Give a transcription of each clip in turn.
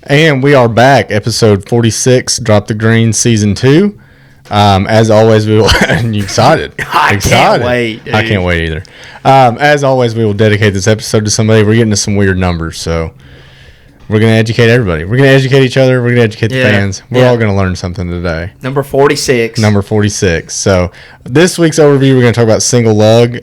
And we are back, episode 46, Drop the Green, season 2. As always, we will. You excited? I can't wait. Dude. I can't wait either. As always, we will dedicate this episode to somebody. We're getting to some weird numbers, so we're going to educate everybody. We're going to educate each other. We're going to educate the fans. We're all going to learn something today. Number 46. So this week's overview, we're going to talk about single lug.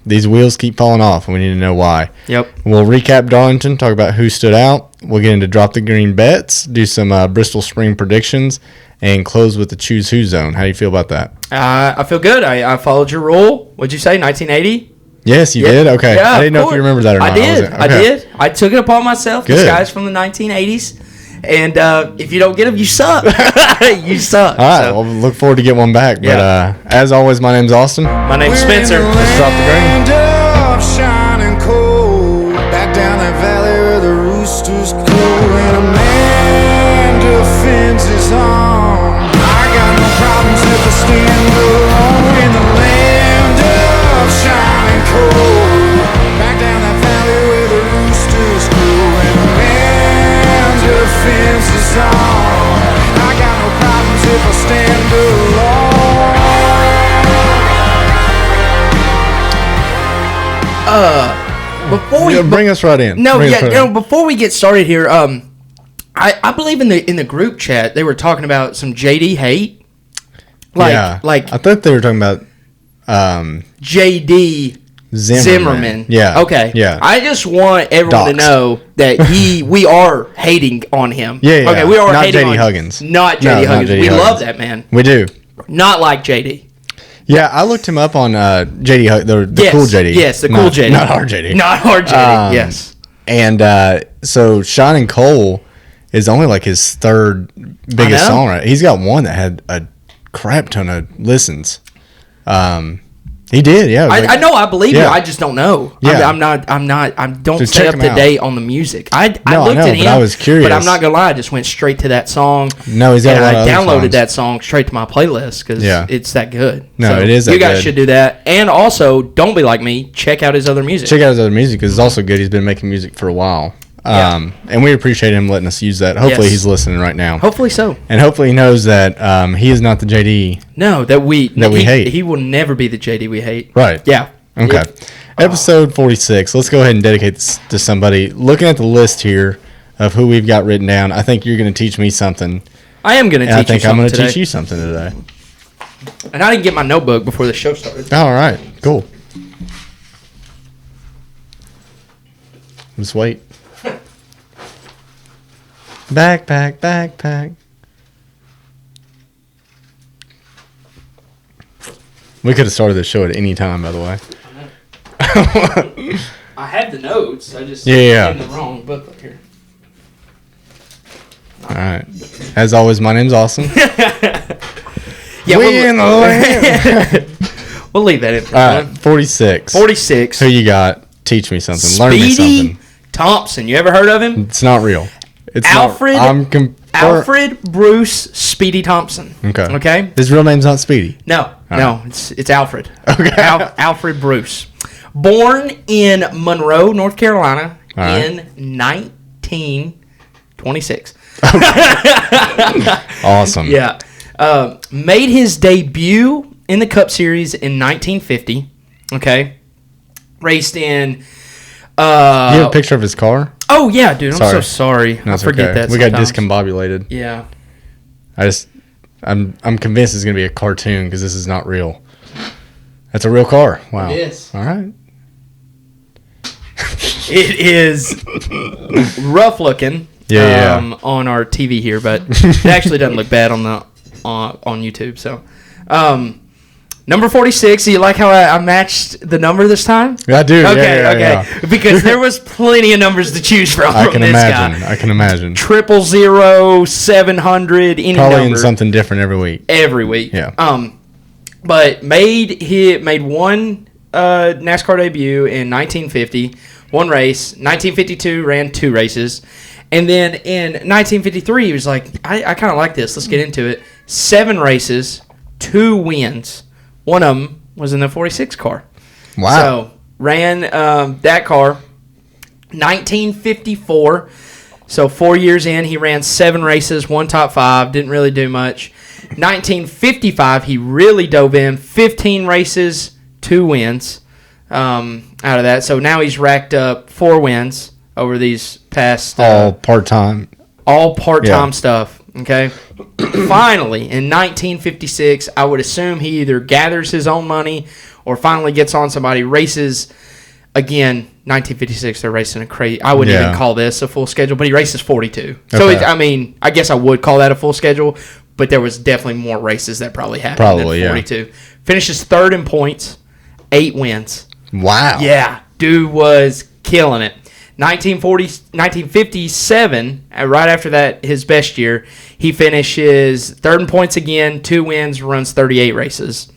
These wheels keep falling off, and we need to know why. Yep. We'll recap Darlington, talk about who stood out. We'll get into Drop the Green bets, do some Bristol spring predictions, and close with the Choose Who zone. How do you feel about that? I feel good. I followed your rule. What'd you say, 1980? Yes, you did? Okay. Yeah, I didn't know if you remember that or not. I did. I took it upon myself. Good. This guy's from the 1980s. And if you don't get them, you suck. You suck. All right. Well, look forward to get one back. But as always, my name's Austin. My name's Spencer. Let's drop the green. Shining cold, back down that valley where the roosters crow, and a man defends his own. I got no problems if I stand alone in the land of shining cold, back down that valley where the roosters crow, and a man defends his own. I got no problems if I stand alone. Before we bring us right in. Before we get started here, I believe in the group chat they were talking about some JD hate. I thought they were talking about JD Zimmerman. Yeah. Okay. Yeah. I just want everyone to know that we are hating on him. Yeah. Okay, we are not hating JD on Huggins. Not JD Huggins. We love that man. We do. Not like JD. Yeah, I looked him up on JD, the cool JD. Yes, the cool JD. Not our JD. Not our JD, yes. And so Shining Coal is only like his third biggest song, right? He's got one that had a crap ton of listens. He did, yeah. I know, I believe you. I just don't know. Yeah. I don't stay up to date on the music. I looked at him, but I was curious. But I'm not gonna lie, I just went straight to that song. No, he's got a lot of other downloaded songs. that song straight to my playlist because it's that good. No, so it is that good. You guys should do that. And also, don't be like me. Check out his other music. Check out his other music because it's also good. He's been making music for a while. And we appreciate him letting us use that. Hopefully he's listening right now. Hopefully so. And hopefully he knows that he is not the JD. No, that we hate. He will never be the JD we hate. Right. Yeah. Okay. Episode 46. Let's go ahead and dedicate this to somebody. Looking at the list here of who we've got written down, I think you're going to teach me something. I am going to teach you something. I think I'm going to teach you something today. And I didn't get my notebook before the show started. All right. Cool. Just wait. Backpack. We could have started the show at any time, by the way. I had the notes. I just had the wrong book up here. All right. As always, my name's Austin. We'll leave that in for all right, 46. 46. Who you got? Teach me something. Speedy Learn me something. Thompson. You ever heard of him? It's not real. It's Alfred. Alfred Bruce Speedy Thompson. Okay. His real name's not Speedy. No. It's Alfred. Okay. Alfred Bruce. Born in Monroe, North Carolina in 1926. Awesome. Yeah. Made his debut in the Cup Series in 1950. Okay. Raced in... you have a picture of his car? Oh, yeah, dude. I'm so sorry. No, I forget that we sometimes. got discombobulated. Yeah. I'm convinced it's going to be a cartoon because this is not real. That's a real car. Wow. It is. All right. It is rough looking on our TV here, but it actually doesn't look bad on YouTube. So, number 46. Do you like how I matched the number this time? I do. Okay. Yeah. Because there was plenty of numbers to choose from. I can imagine. 000, 700, any probably number. in something different every week. Every week. Yeah. But made one NASCAR debut in 1950. One race. 1952 ran 2 races. And then in 1953, he was like, I kind of like this. Let's get into it. 7 races, 2 wins. One of them was in the 46 car. Wow. So ran that car. 1954, So 4 years in, he ran 7 races, 1 top 5, didn't really do much. 1955, he really dove in, 15 races, 2 wins out of that. So now he's racked up 4 wins over these past... all part-time. All part-time stuff, okay? Finally, in 1956, I would assume he either gathers his own money or finally gets on somebody, races again. 1956, they're racing a crazy. I wouldn't even call this a full schedule, but he races 42. So I guess I would call that a full schedule, but there was definitely more races that probably happened than 42. Yeah. Finishes 3rd in points, 8 wins. Wow. Yeah, dude was killing it. 1957, right after that, his best year, he finishes 3rd in points again, 2 wins, runs 38 races.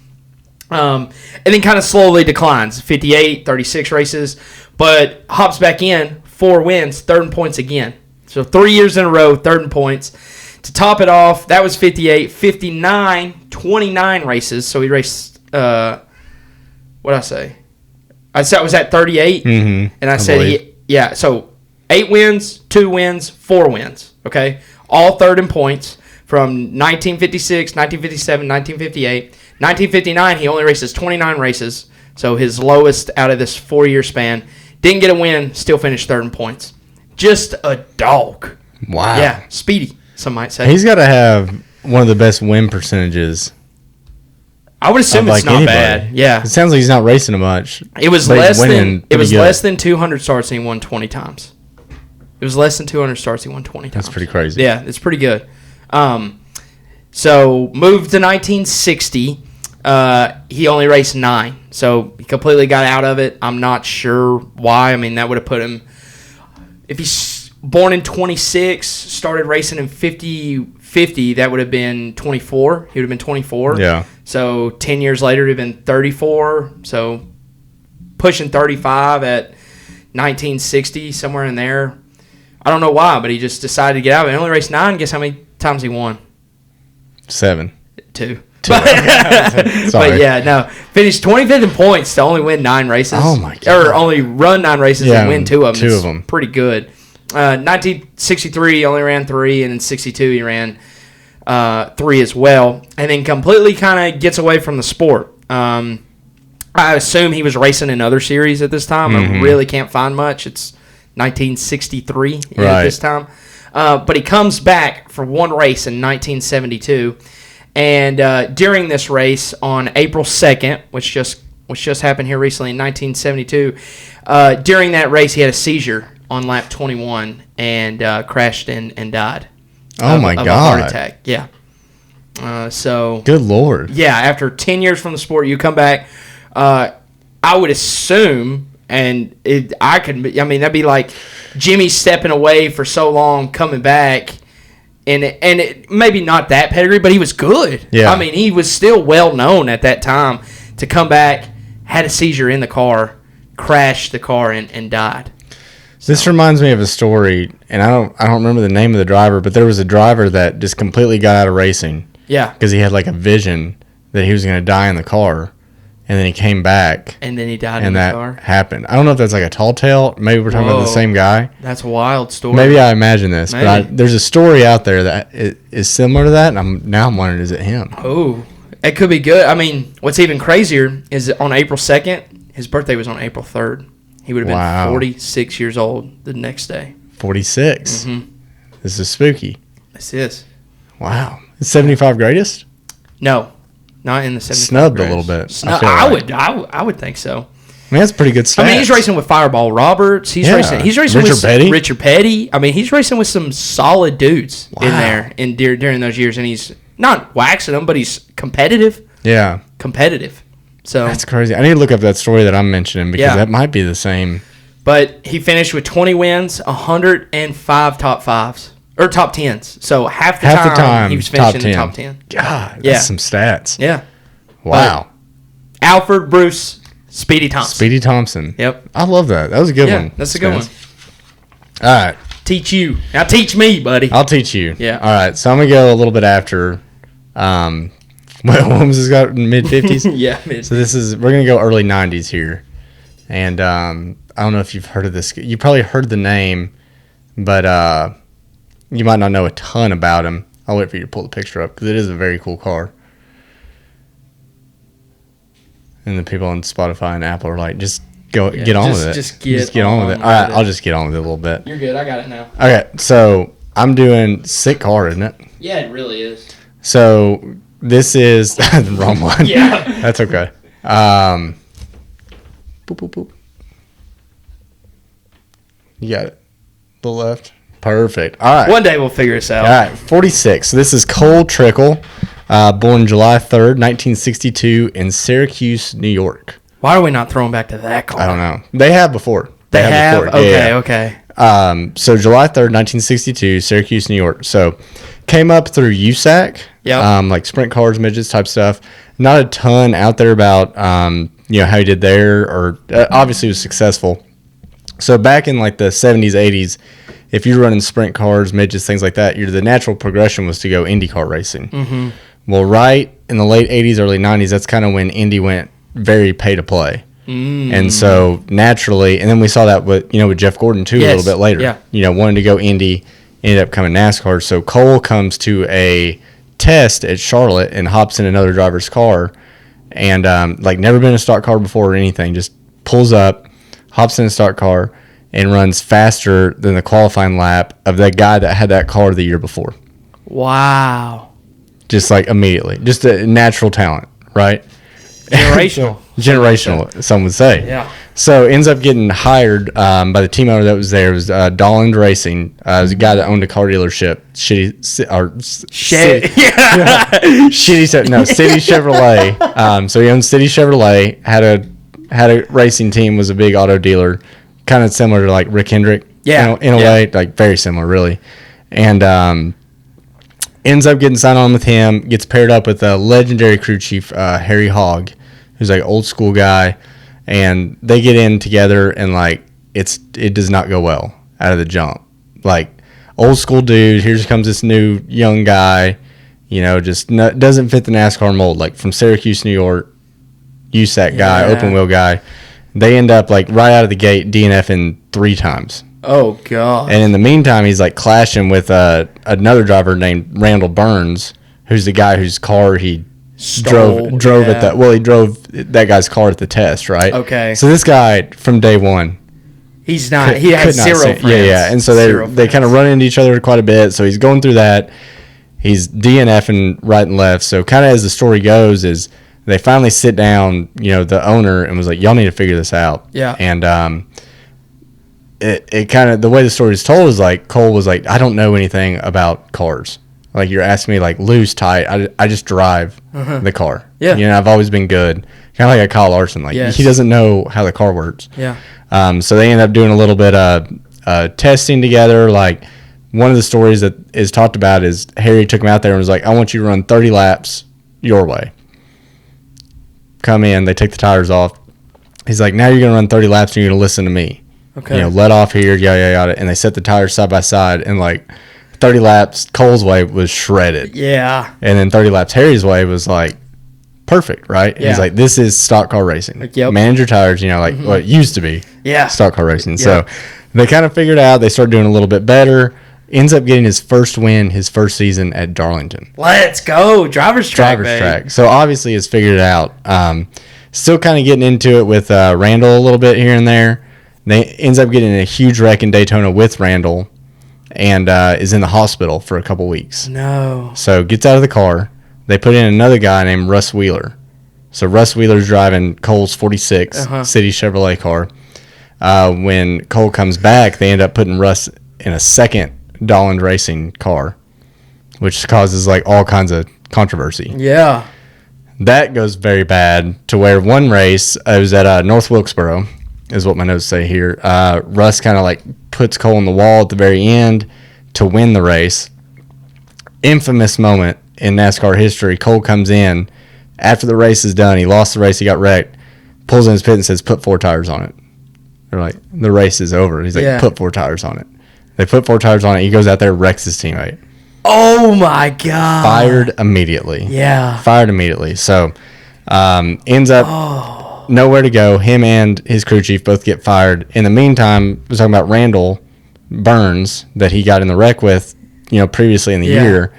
And then kind of slowly declines, 58, 36 races, but hops back in, 4 wins, 3rd in points again. So 3 years in a row, 3rd in points. To top it off, that was 58, 59, 29 races. So he raced, what did I say? I said I was at 38, and I said so 8 wins, 2 wins, 4 wins, okay? All 3rd in points from 1956, 1957, 1958. 1959, he only races 29 races, so his lowest out of this 4-year span. Didn't get a win, still finished 3rd in points. Just a dog. Wow. Yeah, speedy, some might say. He's got to have one of the best win percentages. I would assume it's not bad. Yeah. It sounds like he's not racing much. It was less than 200 starts and he won 20 times. It was less than 200 starts he won 20 times. That's pretty crazy. Yeah, it's pretty good. So moved to 1960. He only raced 9, so he completely got out of it. I'm not sure why. I mean, that would have put him, if he's born in 26, started racing in 50, that would have been 24. He would have been 24. Yeah. So 10 years later, he would have been 34. So pushing 35 at 1960, somewhere in there. I don't know why, but he just decided to get out of it. He only raced 9. Guess how many times he won? 7. 2. Sorry. But yeah, no. Finished 25th in points to only win 9 races. Oh my god! Or only run 9 races and win 2 of them. 2 of them. Pretty good. 1963 he only ran 3, and in 62 he ran 3 as well, and then completely kind of gets away from the sport. I assume he was racing in other series at this time. I really can't find much. It's 1963 at this time. But he comes back for 1 race in 1972. And during this race on April 2nd, which just happened here recently in 1972, during that race he had a seizure on lap 21 and crashed and died. Oh my god! Of a heart attack. Yeah. So. Good lord. Yeah. After 10 years from the sport, you come back. I would assume, and that'd be like Jimmy stepping away for so long, coming back. And it maybe not that pedigree, but he was good. Yeah. I mean, he was still well known at that time to come back, had a seizure in the car, crashed the car, and died. So. This reminds me of a story, and I don't remember the name of the driver, but there was a driver that just completely got out of racing. Yeah. Because he had like a vision that he was going to die in the car, and then he came back. And then he died in the car. And that happened. I don't know if that's like a tall tale. Maybe we're talking about the same guy. That's a wild story. Maybe I imagine this, but there's a story out there that is similar to that, and I'm wondering, is it him? Oh, it could be good. I mean, what's even crazier is on April 2nd, his birthday was on April 3rd. He would have been 46 years old the next day. 46? Mm-hmm. This is spooky. This is. Wow. Is 75 greatest? No. Not in the 75 Snubbed greatest. a little bit. I would think so. I mean, that's pretty good stats. I mean, he's racing with Fireball Roberts. He's racing with Richard Petty. I mean, he's racing with some solid dudes in there during those years, and he's not waxing them, but he's competitive. Yeah. Competitive. So that's crazy. I need to look up that story that I'm mentioning because that might be the same. But he finished with 20 wins, 105 top 5s. Or top 10s. So half the time he was finishing in the top 10. God, that's some stats. Yeah. Wow. But Alfred Bruce Speedy Thompson. Speedy Thompson. Yep. I love that. That was a good one. That's a good one. All right. Teach you. Now teach me, buddy. I'll teach you. Yeah. All right. So I'm going to go a little bit after. When was this got mid-50s? Yeah. So we're going to go early 90s here. And I don't know if you've heard of this. You probably heard the name, but you might not know a ton about him. I'll wait for you to pull the picture up because it is a very cool car. And the people on Spotify and Apple are like, just get on with it. Just get on with it. All right, I'll just get on with it a little bit. You're good. I got it now. Okay, so I'm doing sick car, isn't it? Yeah, it really is. So this is the wrong one. Yeah. That's okay. Boop, boop, boop. You got it. The left. Perfect. All right. One day we'll figure this out. All right. 46. So this is Cole Trickle, born July 3rd, 1962 in Syracuse, New York. Why are we not throwing back to that car? I don't know. They have before. They have? Before. Okay, yeah. okay. So July 3rd, 1962, Syracuse, New York. So came up through USAC, like sprint cars, midgets type stuff. Not a ton out there about, how he did there, or obviously was successful. So back in like the 70s, 80s, if you're running sprint cars, midgets, things like that, the natural progression was to go IndyCar racing. Mm-hmm. Well, right in the late 80s, early 90s, that's kind of when Indy went very pay to play. And so naturally, and then we saw that with Jeff Gordon too, a little bit later. Yeah. Wanted to go Indy, ended up coming NASCAR. So Cole comes to a test at Charlotte and hops in another driver's car, and never been in a stock car before or anything. Just pulls up, hops in a stock car, and runs faster than the qualifying lap of that guy that had that car the year before. Wow. Just like immediately, just a natural talent, right? Generational, some would say. Yeah. So ends up getting hired by the team owner that was there. It was Darlington Racing. It was a guy that owned a car dealership. City Chevrolet. So he owned City Chevrolet. Had a racing team. Was a big auto dealer. Kind of similar to like Rick Hendrick. Yeah. In a way, like very similar, really. And ends up getting signed on with him. Gets paired up with a legendary crew chief, Harry Hogg, who's like old school guy. And they get in together, and like it does not go well out of the jump. Like old school dude, here comes this new young guy, doesn't fit the NASCAR mold. Like from Syracuse, New York, USAC guy, open wheel guy. They end up like right out of the gate DNFing 3 times. Oh god! And in the meantime, he's like clashing with another driver named Randall Burns, who's the guy whose car he drove at that. Well, he drove that guy's car at the test, right? Okay. So this guy from day one, he had zero friends. Yeah. And so they kind of run into each other quite a bit. So he's going through that. He's DNFing right and left. So kind of as the story goes is they finally sit down, the owner, and was like, y'all need to figure this out. Yeah. And it kind of, the way the story is told is like Cole was like, I don't know anything about cars. Like you're asking me like loose, tight. I just drive the car. Yeah. I've always been good. Kind of like a Kyle Larson. Like he doesn't know how the car works. Yeah. So they end up doing a little bit of testing together. Like one of the stories that is talked about is Harry took him out there and was like, I want you to run 30 laps your way. Come in. They take the tires off. He's like, now you're going to run 30 laps and you're going to listen to me. Okay. Let off here, yada, yada, yada. And they set the tires side by side, and like 30 laps, Cole's way was shredded. Yeah. And then 30 laps, Harry's way was like perfect, right? Yeah. He's like, this is stock car racing. Like, yep. Manage your tires, what it used to be. Yeah. Stock car racing. So they kind of figured out, they started doing a little bit better. Ends up getting his first win his first season at Darlington. Let's go. Driver's track. So obviously has figured it out. Still kind of getting into it with Randall a little bit here and there. They ends up getting in a huge wreck in Daytona with Randall, and is in the hospital for a couple weeks. No. So gets out of the car. They put in another guy named Russ Wheeler. So Russ Wheeler's driving Cole's 46 City Chevrolet car. When Cole comes back, they end up putting Russ in a second Darlington Racing car, which causes like all kinds of controversy. Yeah. That goes very bad to where one race, it was at North Wilkesboro, is what my notes say here. Russ kind of like puts Cole on the wall at the very end to win the race. Infamous moment in NASCAR history. Cole comes in after the race is done. He lost the race. He got wrecked. Pulls in his pit and says, put 4 tires on it. They're like, the race is over. He's like, put 4 tires on it. They put 4 tires on it. He goes out there, wrecks his teammate. Oh my God. Fired immediately. Yeah. Fired immediately. So ends up nowhere to go. Him and his crew chief both get fired. In the meantime, we're talking about Randall. Burns that he got in the wreck with, previously in the year,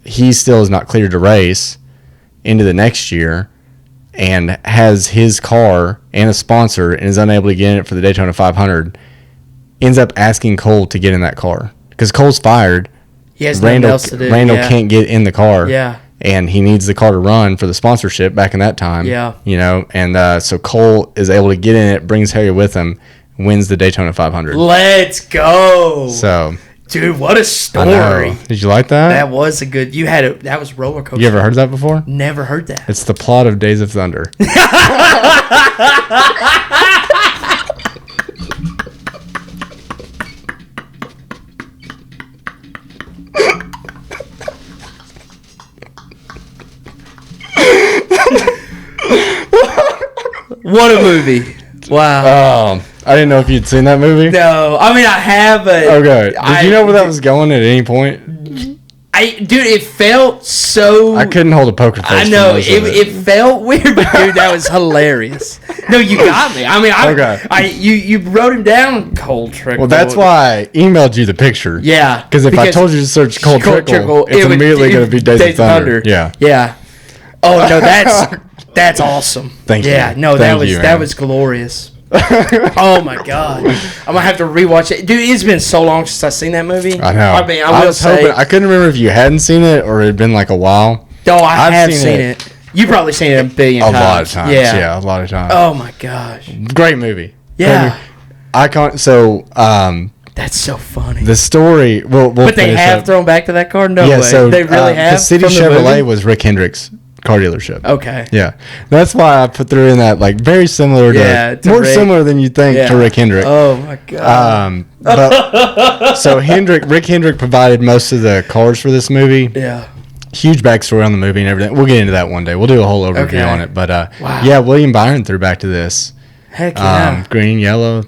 he still is not cleared to race into the next year and has his car and a sponsor and is unable to get in it for the Daytona 500, ends up asking Cole to get in that car because Cole's fired. He has nothing else to do. Randall can't get in the car. Yeah. And he needs the car to run for the sponsorship back in that time. Yeah. And so Cole is able to get in it, brings Harry with him, wins the Daytona 500. Let's go. So, dude, what a story. I know. Did you like that? That was a good, that was roller coaster. You ever heard that before? Never heard that. It's the plot of Days of Thunder. What a movie. Wow. I didn't know if you'd seen that movie. No. I mean, I have, but... Okay. Did you know where that was going at any point? Dude, it felt so... I couldn't hold a poker face. I know. It felt weird, but dude, that was hilarious. No, you got me. I mean, you wrote him down, Cold Trickle. Well, that's why I emailed you the picture. Yeah. Because if I told you to search Cold Trickle, it's immediately going to be Days of Thunder. Yeah. Yeah. Oh, no, that's awesome. Thank you. Yeah, no, that was glorious. Oh my god, I'm gonna have to rewatch it, dude. It's been so long since I've seen that movie. I know. I mean, I was hoping. I couldn't remember if you hadn't seen it or it had been like a while. No, I have seen it. You've probably seen it a billion times. A lot of times. Yeah, a lot of times. Oh my gosh. Great movie. Yeah. Icon. So, that's so funny. The story. But they have thrown back to that car. No way. So they really have. The City Chevrolet was Rick Hendrick's car dealership. Okay. Yeah, that's why I put through in that very similar to more Rick. Similar than you think to Rick Hendrick. Oh my god. So Rick Hendrick provided most of the cars for this movie. Yeah. Huge backstory on the movie and everything. We'll get into that one day. We'll do a whole overview on it. But wow. Yeah, William Byron threw back to this. Heck yeah. Green and yellow,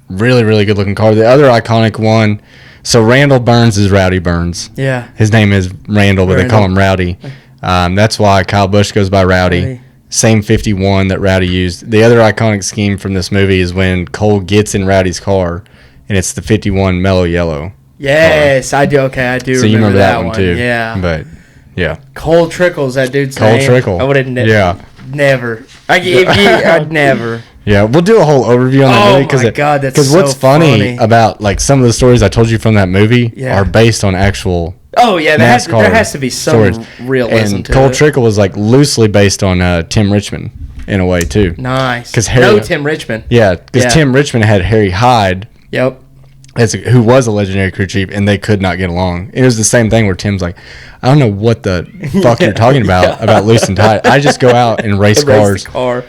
really, really good looking car. The other iconic one. So Randall Burns is Rowdy Burns. Yeah. His name is Randall, but they call him Rowdy. That's why Kyle Busch goes by Rowdy. Same 51 that Rowdy used. The other iconic scheme from this movie is when Cole gets in Rowdy's car, and it's the 51 mellow yellow. Yes, car. I do. Okay, I do. So you remember that one too? Yeah. But yeah, Cole Trickle's that dude's name. Cole Trickle. I would have never. I'd never. Yeah, we'll do a whole overview on that movie because what's funny about some of the stories I told you from that movie are based on actual. Oh yeah, there has to be some realism and to Cole it. Trickle was loosely based on Tim Richmond in a way too. Nice. Tim Richmond. Yeah, because Tim Richmond had Harry Hyde. Yep. Who was a legendary crew chief, and they could not get along. It was the same thing where Tim's like, I don't know what the fuck you're talking about loose and tight. I just go out and race cars. The car.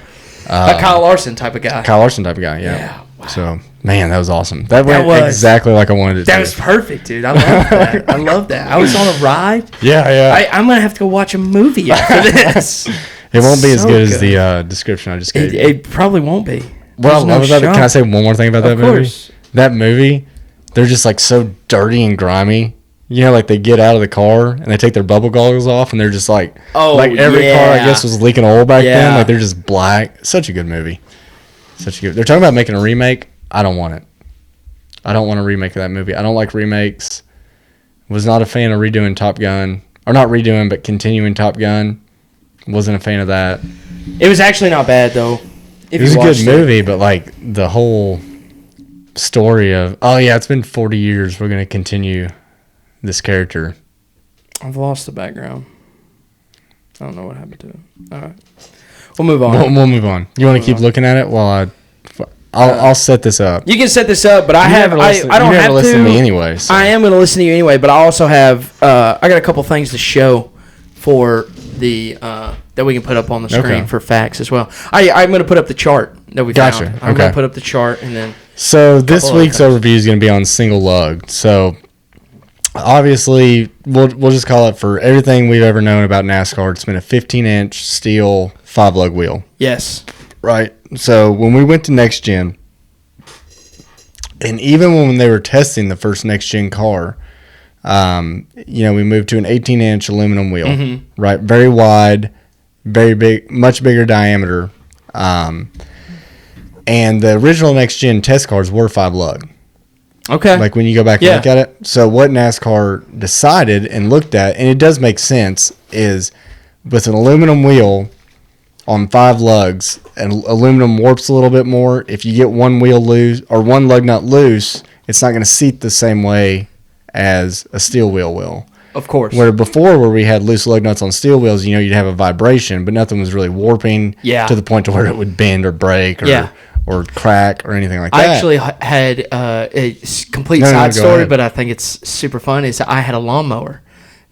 A Kyle Larson type of guy. Yeah. Wow. So, man, that was awesome. That went exactly like I wanted it to. That was perfect, dude. I love that. I was on a ride. Yeah. I'm going to have to go watch a movie after this. It won't be as good as the description I just gave you. It probably won't be. Well, can I say one more thing about that movie? Of course. That movie, they're just so dirty and grimy. They get out of the car and they take their bubble goggles off and they're just every car I guess was leaking oil back then. They're just black. Such a good movie. They're talking about making a remake. I don't want it. I don't want a remake of that movie. I don't like remakes. Was not a fan of redoing Top Gun. Or not redoing, but continuing Top Gun. Wasn't a fan of that. It was actually not bad though. It was a good movie, but the whole story of, it's been 40 years. We're going to continue this character. I've lost the background. I don't know what happened to it. All right, we'll move on. We'll move on. You want to keep looking at it while I'll set this up. You can set this up, but I don't have to listen to me anyway. So. I am going to listen to you anyway, but I also have I got a couple things to show for the that we can put up on the screen for facts as well. I'm going to put up the chart that we found. I'm going to put up the chart and then. So this week's overview is going to be on single lug. So obviously, we'll just call it for everything we've ever known about NASCAR. It's been a 15-inch steel 5-lug wheel. Yes. Right. So when we went to Next Gen, and even when they were testing the first Next Gen car, we moved to an 18-inch aluminum wheel. Mm-hmm. Right. Very wide, very big, much bigger diameter. And the original Next Gen test cars were 5-lug. Okay. Like when you go back and look at it. So what NASCAR decided and looked at, and it does make sense, is with an aluminum wheel on 5 lugs, and aluminum warps a little bit more. If you get one wheel loose or one lug nut loose, it's not going to seat the same way as a steel wheel will. Of course. Where before, where we had loose lug nuts on steel wheels, you'd have a vibration, but nothing was really warping to the point to where it would bend or break or crack or anything like that. I actually had a complete side story, but I think it's super fun. Is I had a lawnmower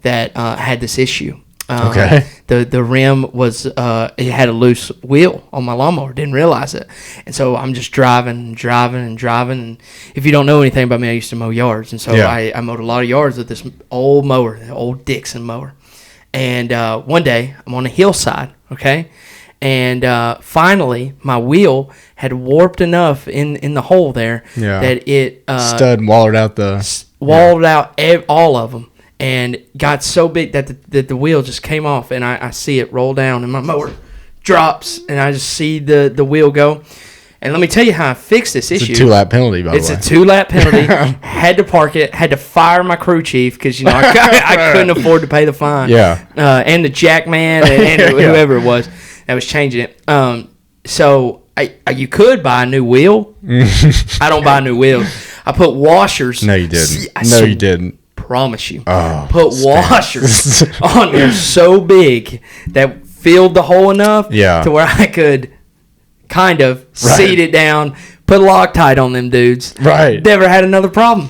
that had this issue. Okay. The rim was it had a loose wheel on my lawnmower. Didn't realize it, and so I'm just driving. And if you don't know anything about me, I used to mow yards, and so I mowed a lot of yards with this old mower, the old Dixon mower. And one day I'm on a hillside, okay, and finally my wheel had warped enough in the hole there that it stud walled out all of them. And got so big that the wheel just came off, and I see it roll down, and my mower drops, and I just see the wheel go. And let me tell you how I fixed this issue. It's a 2-lap penalty, by the way. It's a 2-lap penalty. Had to park it. Had to fire my crew chief because I couldn't afford to pay the fine. Yeah. And the jack man and whoever it was that was changing it. So you could buy a new wheel. I don't buy new wheels. I put washers. No, you didn't. You didn't. Promise you. Put washers on there so big that filled the hole enough to where I could kind of seat it down, put Loctite on them dudes. Right. Never had another problem.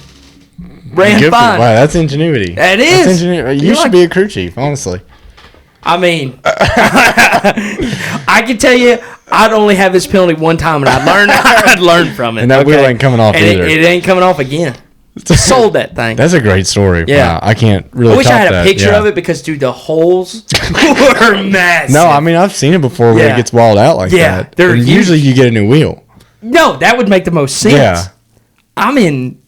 Ran fine. Wow, that's ingenuity. That is. You should be a crew chief, honestly. I mean, I can tell you, I'd only have this penalty one time, and I'd learn from it. And that wheel ain't coming off either. It ain't coming off again. Sold that thing. That's a great story. Yeah. Wow, I can't really. I wish I had a picture of it because, dude, the holes were massive. No, I mean I've seen it before where it gets walled out like that. Yeah, usually you get a new wheel. No, that would make the most sense. Yeah.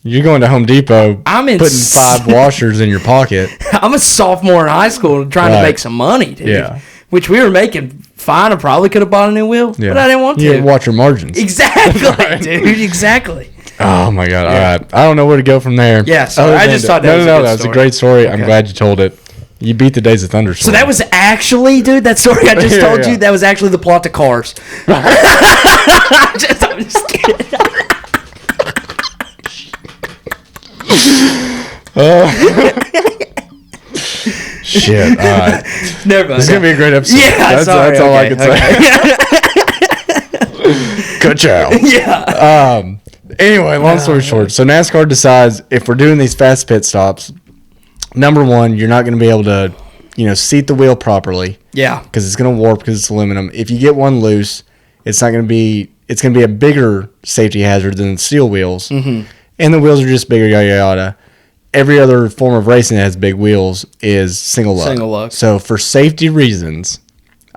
You're going to Home Depot. Putting 5 washers in your pocket. I'm a sophomore in high school trying to make some money, dude. Yeah. Which we were making fine. I probably could have bought a new wheel, but I didn't want to. You didn't watch your margins. Exactly, dude. Exactly. Oh my God! All right, I don't know where to go from there. Yeah, so I just thought that was a good that was a great story. Okay. I'm glad you told it. You beat the Days of Thunder story. So that was actually, dude, that story I just told you. That was actually the plot to Cars. I'm just kidding. Shit! All right, never mind. This is gonna be a great episode. Yeah, that's all I can say. Good job. Yeah. Anyway, long story short, so NASCAR decides if we're doing these fast pit stops, number one, you're not going to be able to, seat the wheel properly. Yeah. Because it's going to warp because it's aluminum. If you get one loose, it's going to be a bigger safety hazard than steel wheels. Mm-hmm. And the wheels are just bigger, yada, yada. Every other form of racing that has big wheels is single lug. Single lug. So for safety reasons,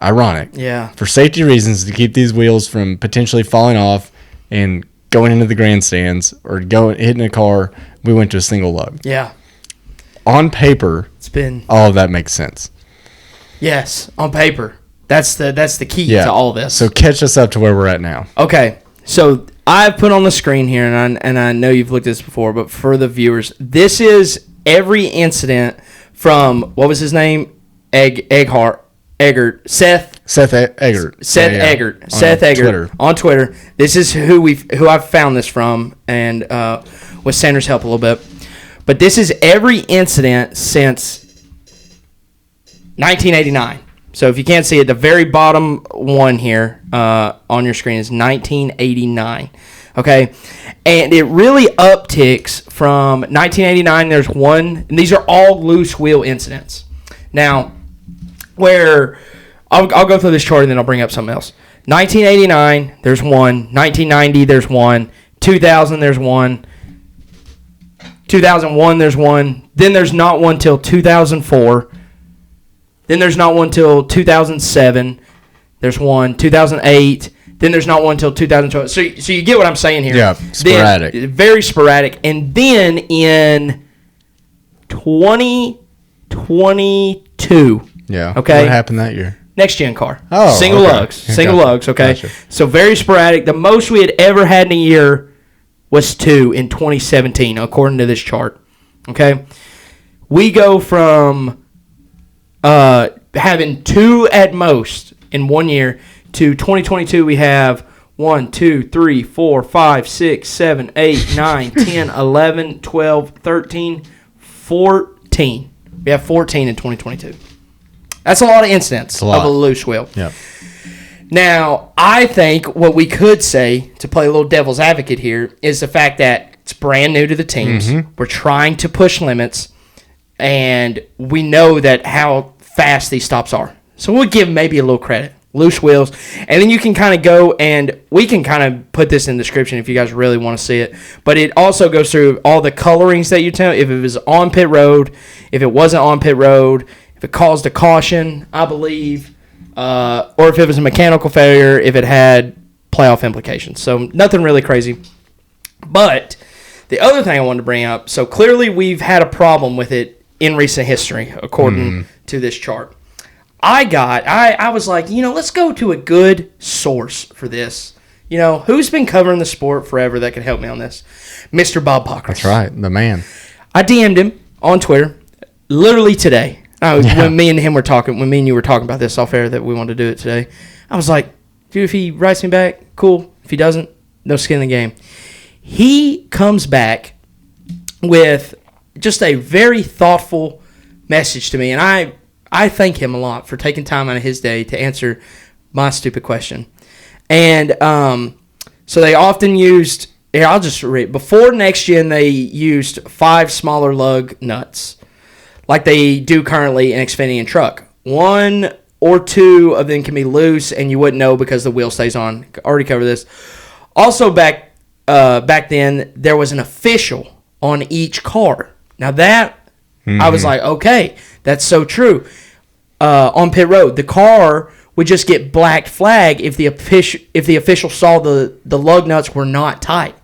ironic. Yeah. For safety reasons, to keep these wheels from potentially falling off and going into the grandstands or hitting a car, we went to a single lug. Yeah. On paper, all of that makes sense. Yes, on paper. That's the key to all this. So catch us up to where we're at now. Okay. So I've put on the screen here, and I know you've looked at this before, but for the viewers, this is every incident from, what was his name? Seth Eggert. Seth Eggert. Seth Eggert on Twitter. This is who I've found this from, and with Sanders' help a little bit. But this is every incident since 1989. So if you can't see it, the very bottom one here on your screen is 1989. Okay, and it really upticks from 1989. There's one, and these are all loose wheel incidents. Now, where I'll go through this chart and then I'll bring up something else. 1989, there's one. 1990, there's one. 2000, there's one. 2001, there's one. Then there's not one till 2004. Then there's not one till 2007. There's one. 2008. Then there's not one till 2012. So you get what I'm saying here. Yeah, sporadic. Then, very sporadic. And then in 2022. Yeah. Okay. What happened that year? Next gen car. Oh, Single lugs. Single lugs, okay? Gotcha. So very sporadic. The most we had ever had in a year was 2 in 2017, according to this chart. Okay? We go from having 2 at most in 1 year to 2022 we have 1, 2, 3, 4, 5, 6, 7, 8, 9, 10, 11, 12, 13, 14. We have 14 in 2022. That's a lot of incidents of a loose wheel. Yeah. Now, I think what we could say, to play a little devil's advocate here, is the fact that it's brand new to the teams. Mm-hmm. We're trying to push limits, and we know that how fast these stops are. So we'll give maybe a little credit. Loose wheels. And then you can kind of go, and we can kind of put this in the description if you guys really want to see it. But it also goes through all the colorings that you tell, if it was on pit road, if it wasn't on pit road, if it caused a caution, I believe, or if it was a mechanical failure, if it had playoff implications. So nothing really crazy. But the other thing I wanted to bring up, so clearly we've had a problem with it in recent history, according to this chart. I was like, let's go to a good source for this. Who's been covering the sport forever that can help me on this? Mr. Bob Pockers. That's right, the man. I DM'd him on Twitter literally today. When me and you were talking about this off air that we wanted to do it today, I was like, dude, if he writes me back, cool. If he doesn't, no skin in the game. He comes back with just a very thoughtful message to me, and I thank him a lot for taking time out of his day to answer my stupid question. And so they often used, I'll just read, before next gen, they used 5 smaller lug nuts, like they do currently in Xfinity and truck. 1 or 2 of them can be loose, and you wouldn't know because the wheel stays on. Already covered this. Also, back then, there was an official on each car. Now that, I was like, okay, that's so true. On pit road, the car would just get black flag if the official saw the lug nuts were not tight.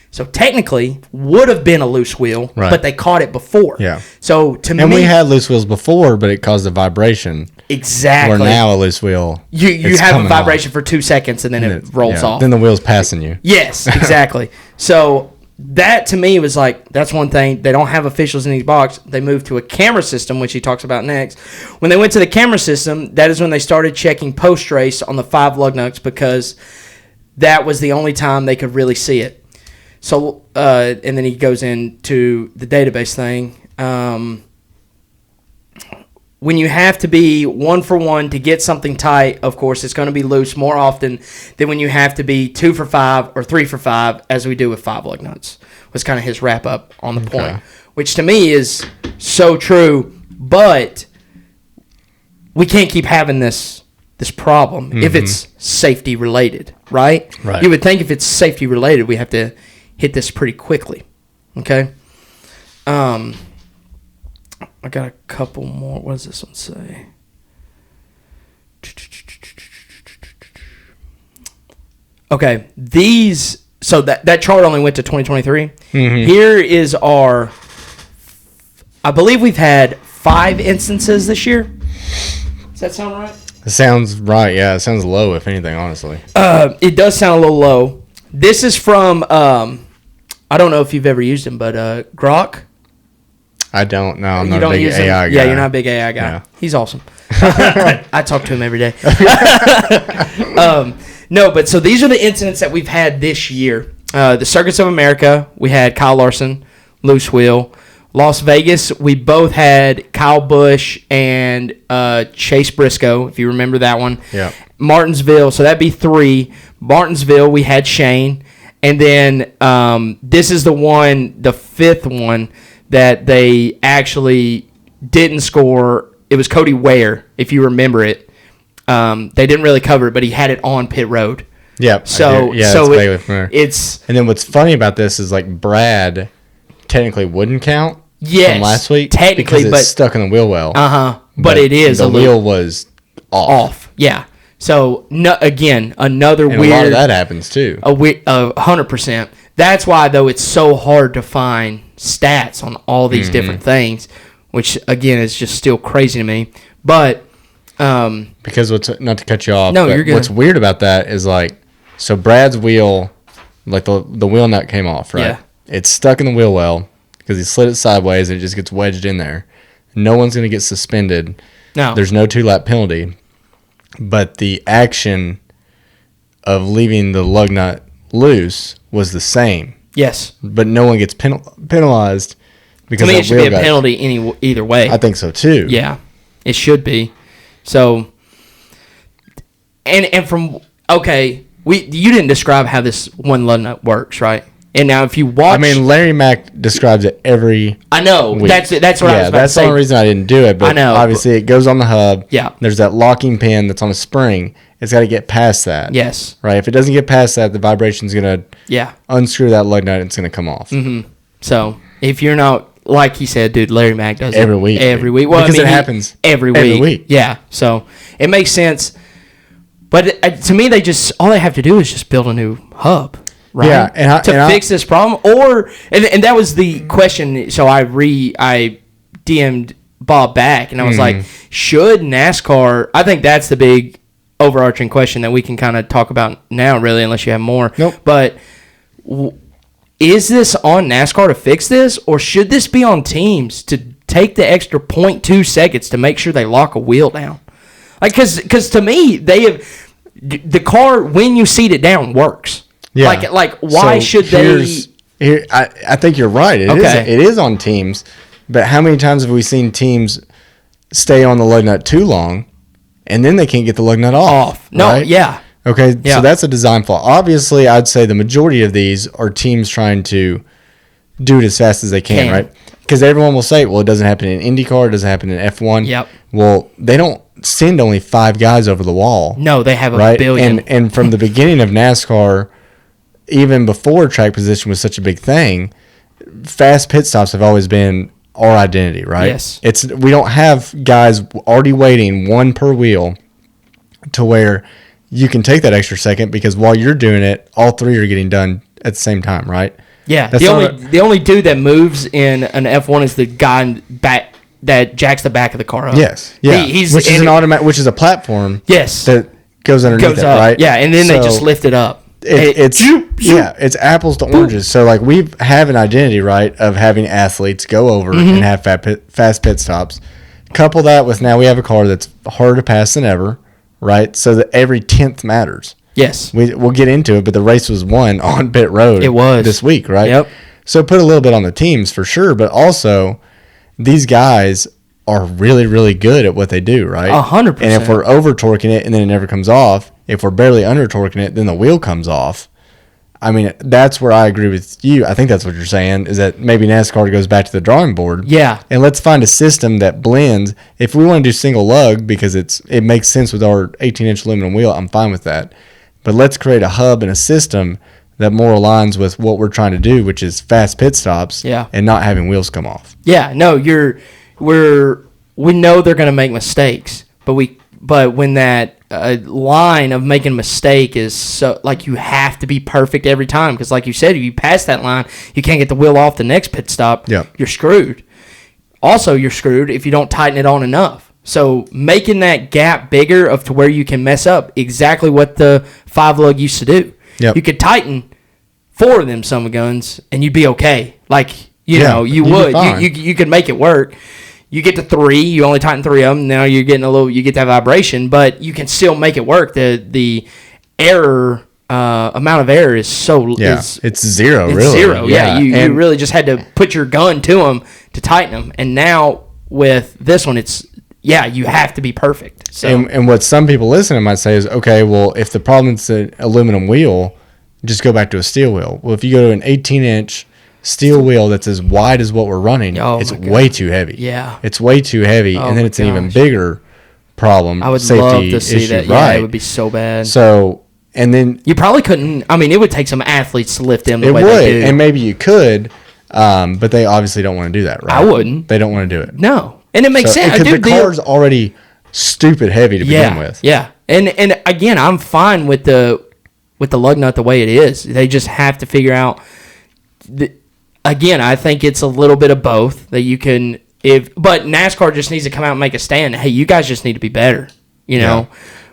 So technically, would have been a loose wheel, right, but they caught it before. Yeah. So to me, and we had loose wheels before, but it caused a vibration. Exactly. Where now a loose wheel, you have a vibration for 2 seconds and then it rolls off. Then the wheel's passing you. Yes, exactly. So that to me was like, that's one thing. They don't have officials in these boxes. They moved to a camera system, which he talks about next. When they went to the camera system, that is when they started checking post race on the 5 lug nuts, because that was the only time they could really see it. So, and then he goes into the database thing. When you have to be 1 for 1 to get something tight, of course, it's going to be loose more often than when you have to be 2 for 5 or 3 for 5, as we do with 5 lug nuts. Was kind of his wrap up on the point, which to me is so true. But we can't keep having this problem if it's safety related, right? Right. You would think if it's safety related, we have to hit this pretty quickly. Okay. I got a couple more. What does this one say? Okay, so that chart only went to 2023. Here is our, I believe we've had 5 instances this year. Does that sound right? It sounds right, yeah. It sounds low, if anything, honestly. It does sound a little low. This is from, I don't know if you've ever used him, but Grok. I don't know. I'm not a big AI guy. Yeah, you're not a big AI guy. Yeah. He's awesome. I talk to him every day. No, but so these are the incidents that we've had this year. The Circuits of America, we had Kyle Larson, loose wheel. Las Vegas, we both had Kyle Busch and Chase Briscoe, if you remember that one. Yeah. Martinsville, so that'd be 3. Martinsville, we had Shane. And then this is the 5th one that they actually didn't score. It was Cody Ware, if you remember it. They didn't really cover it, but he had it on pit road. Yeah. So it's and then what's funny about this is like Brad technically wouldn't count from last week technically, because it's stuck in the wheel well. But it is the wheel was off. Yeah. So again, another and weird. A lot of that happens too. 100%. That's why though it's so hard to find stats on all these different things, which again is just still crazy to me. But because not to cut you off, no, you're good. What's weird about that is like, so Brad's wheel like the wheel nut came off, right? Yeah. It's stuck in the wheel well because he slid it sideways and it just gets wedged in there. No one's going to get suspended. No. There's no 2-lap penalty. But the action of leaving the lug nut loose was the same. Yes. But no one gets penalized because to me, that it should wheel be a penalty either way. I think so too. Yeah, it should be. So, and from you didn't describe how this one lug nut works, right? And now, if you watch, I mean, Larry Mack describes it every. I know week. that's what I was about that's to say. the only reason I didn't do it. But I know, obviously it goes on the hub. Yeah. There's that locking pin that's on a spring. It's got to get past that. Yes. Right. If it doesn't get past that, the vibration's gonna unscrew that lug nut and it's gonna come off. Mm-hmm. So if you're not, like he said, dude, Larry Mack does every week. Every week. Well, because it happens every week. Yeah. So it makes sense. But to me, all they have to do is just build a new hub. Right? Yeah, to fix this problem, and that was the question. So I DM'd Bob back, and I was like, should NASCAR? I think that's the big overarching question that we can kind of talk about now, really, unless you have more. Nope. But is this on NASCAR to fix this, or should this be on teams to take the extra 0.2 seconds to make sure they lock a wheel down? Like, because to me, the car when you seat it down works. Yeah. Like why should they? I think you're right. It is on teams, but how many times have we seen teams stay on the lug nut too long, and then they can't get the lug nut off? No, right? yeah. Okay, yeah. So that's a design flaw. Obviously, I'd say the majority of these are teams trying to do it as fast as they can. Right? Because everyone will say, well, it doesn't happen in IndyCar, it doesn't happen in F1. Yep. Well, they don't send only 5 guys over the wall. No, they have a billion. And from the beginning of NASCAR, even before track position was such a big thing, fast pit stops have always been our identity, right? Yes. We don't have guys already waiting one per wheel to where you can take that extra second because while you're doing it, all 3 are getting done at the same time, right? Yeah. The only dude that moves in an F1 is the guy in back that jacks the back of the car up. Yes. Yeah. Which is a platform. Yes. That goes underneath it, right? Yeah, and then they just lift it up. It's apples to oranges. So like we have an identity, right, of having athletes go over and have fast pit stops. Couple that with now we have a car that's harder to pass than ever, right? So that every 10th matters. Yes, we'll get into it, but the race was won on pit road. It was this week, right? Yep. So put a little bit on the teams for sure, but also these guys are really, really good at what they do, right? 100%. And if we're over torquing it and then it never comes off, if we're barely under torquing it, then the wheel comes off. I mean, that's where I agree with you. I think that's what you're saying, is that maybe NASCAR goes back to the drawing board. Yeah. And let's find a system that blends. If we want to do single lug because it makes sense with our 18-inch aluminum wheel, I'm fine with that. But let's create a hub and a system that more aligns with what we're trying to do, which is fast pit stops and not having wheels come off. Yeah, no, we know they're going to make mistakes, but when that line of making a mistake is so, like, you have to be perfect every time, because like you said, if you pass that line, you can't get the wheel off the next pit stop, you're screwed. Also, you're screwed if you don't tighten it on enough. So making that gap bigger of to where you can mess up, exactly what the 5-lug used to do. Yep. You could tighten 4 of them summer guns and you'd be okay. Like, you know, you would. You could make it work. You get to 3, you only tighten 3 of them. Now you're getting you get that vibration, but you can still make it work. The error amount of error is it's zero. It's really zero. Yeah, you really just had to put your gun to them to tighten them, and now with this one, you have to be perfect. So and what some people listening might say is, okay, well, if the problem is an aluminum wheel, just go back to a steel wheel. Well, if you go to an 18-inch steel wheel that's as wide as what we're running, it's way too heavy. Yeah. It's way too heavy, and then it's an even bigger problem. I would safety love to see issue, that. right? Yeah, it would be so bad. So, and then you probably couldn't. I mean, it would take some athletes to lift them the way they do. It would, and maybe you could, but they obviously don't want to do that, right? I wouldn't. They don't want to do it. No. And it makes sense. Because the car's already stupid heavy to begin with. Yeah. And again, I'm fine with the lug nut the way it is. They just have to figure out. Again, I think it's a little bit of both that you can. But NASCAR just needs to come out and make a stand. Hey, you guys just need to be better. You know.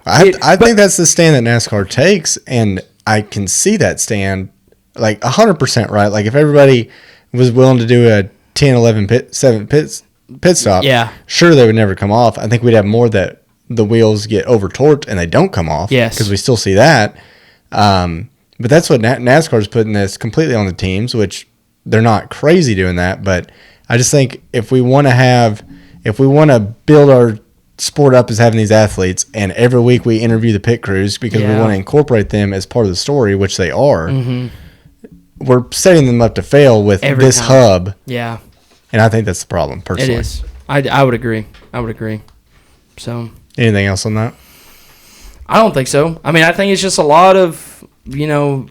I think that's the stand that NASCAR takes, and I can see that stand like 100% right. Like if everybody was willing to do a 10, 11 pit stop, sure they would never come off. I think we'd have more that the wheels get over torqued and they don't come off. Yes, because we still see that. But that's what NASCAR's putting this completely on the teams, which they're not crazy doing that. But I just think if we want to build our sport up as having these athletes, and every week we interview the pit crews because we want to incorporate them as part of the story, which they are. We're setting them up to fail with this hub. Yeah. And I think that's the problem, personally. It is. I would agree. So. Anything else on that? I don't think so. I mean, I think it's just a lot of, you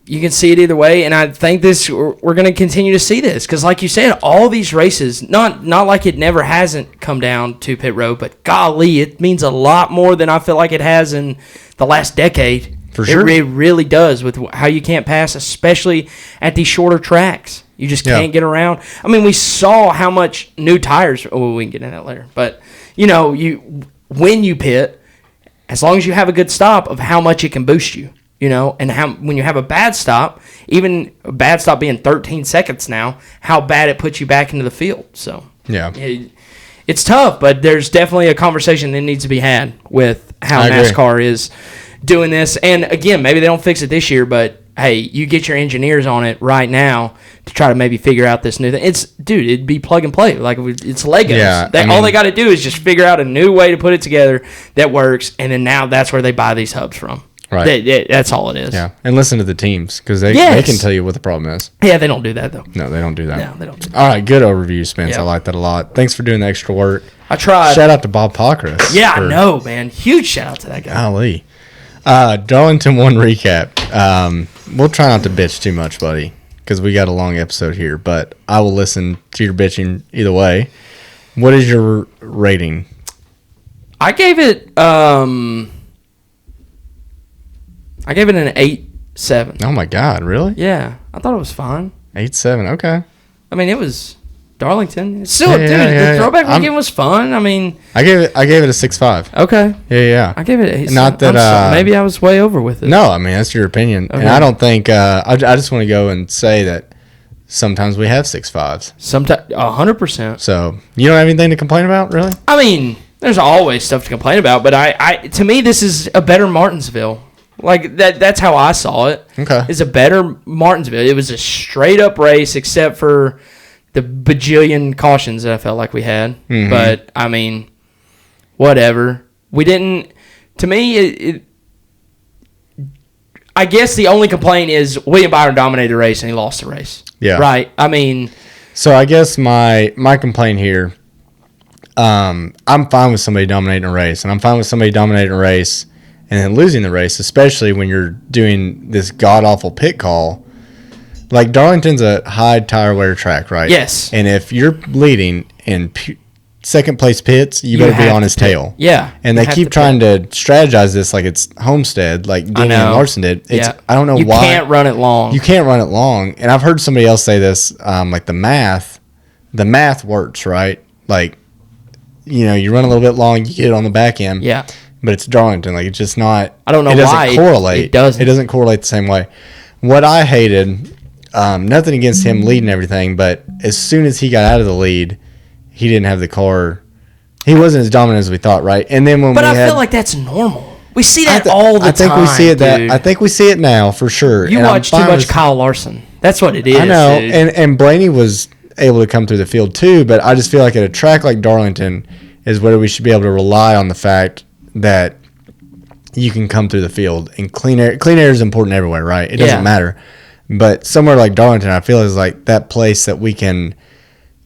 can see it either way, and I think we're going to continue to see this because, like you said, all these races, not like it never hasn't come down to pit road, but golly, it means a lot more than I feel like it has in the last decade. For sure. It really does with how you can't pass, especially at these shorter tracks. You just can't get around. I mean, we saw how much new tires. Oh, we can get into that later. But, when you pit, as long as you have a good stop, of how much it can boost you, and when you have a bad stop, even a bad stop being 13 seconds now, how bad it puts you back into the field. So, it's tough, but there's definitely a conversation that needs to be had with how NASCAR is doing this. And again, maybe they don't fix it this year, but hey, you get your engineers on it right now to try to maybe figure out this new thing. It'd be plug and play. Like it's Legos. Yeah, all they got to do is just figure out a new way to put it together that works, and then now that's where they buy these hubs from. Right. That's all it is. Yeah, and listen to the teams because they can tell you what the problem is. Yeah, they don't do that though. No, they don't do that. No, they don't do that. All right, good overview, Spence. Yep. I like that a lot. Thanks for doing the extra work. I tried. Shout out to Bob Pockris. Yeah, I know, man. Huge shout out to that guy. Golly. Darlington 1 recap. We'll try not to bitch too much, buddy, because we got a long episode here, but I will listen to your bitching either way. What is your rating? I gave it an 8.7. Oh my God, really? Yeah, I thought it was fine. 8.7, okay. I mean, it was Darlington. It's still, the throwback weekend was fun. I mean, I gave it a 6.5. Okay. Yeah. I gave it an 8. Not that maybe I was way over with it. No, I mean that's your opinion, and I don't think. I just want to go and say that sometimes we have 6.5s. Sometimes 100%. So you don't have anything to complain about, really? I mean, there's always stuff to complain about, but to me, this is a better Martinsville. Like that's how I saw it. Okay. It's a better Martinsville. It was a straight up race, except for the bajillion cautions that I felt like we had. Mm-hmm. But, I mean, whatever. We didn't... To me, I guess the only complaint is William Byron dominated the race and he lost the race. Yeah. Right? I mean... So, I guess my complaint here, I'm fine with somebody dominating a race. And I'm fine with somebody dominating a race and then losing the race, especially when you're doing this god-awful pit call. Like, Darlington's a high tire wear track, right? Yes. And if you're leading in second place pits, you better be on his tail. Yeah. And they keep trying to strategize this like it's Homestead, like Denny and Larson did. I don't know why. You can't run it long. You can't run it long. And I've heard somebody else say this, like the math works, right? Like, you run a little bit long, you get it on the back end. Yeah. But it's Darlington. Like, it's just not. I don't know why. It doesn't correlate. It doesn't. It doesn't correlate the same way. What I hated... nothing against him leading everything, but as soon as he got out of the lead, he didn't have the car. He wasn't as dominant as we thought, right? And then when I feel like that's normal. We see that all the time. I think we see it. I think we see it now for sure. You watch too much Kyle Larson. That's what it is. I know, dude. and Blaney was able to come through the field too, but I just feel like at a track like Darlington is where we should be able to rely on the fact that you can come through the field, and clean air is important everywhere, right? It doesn't matter. But somewhere like Darlington, I feel is like that place that we can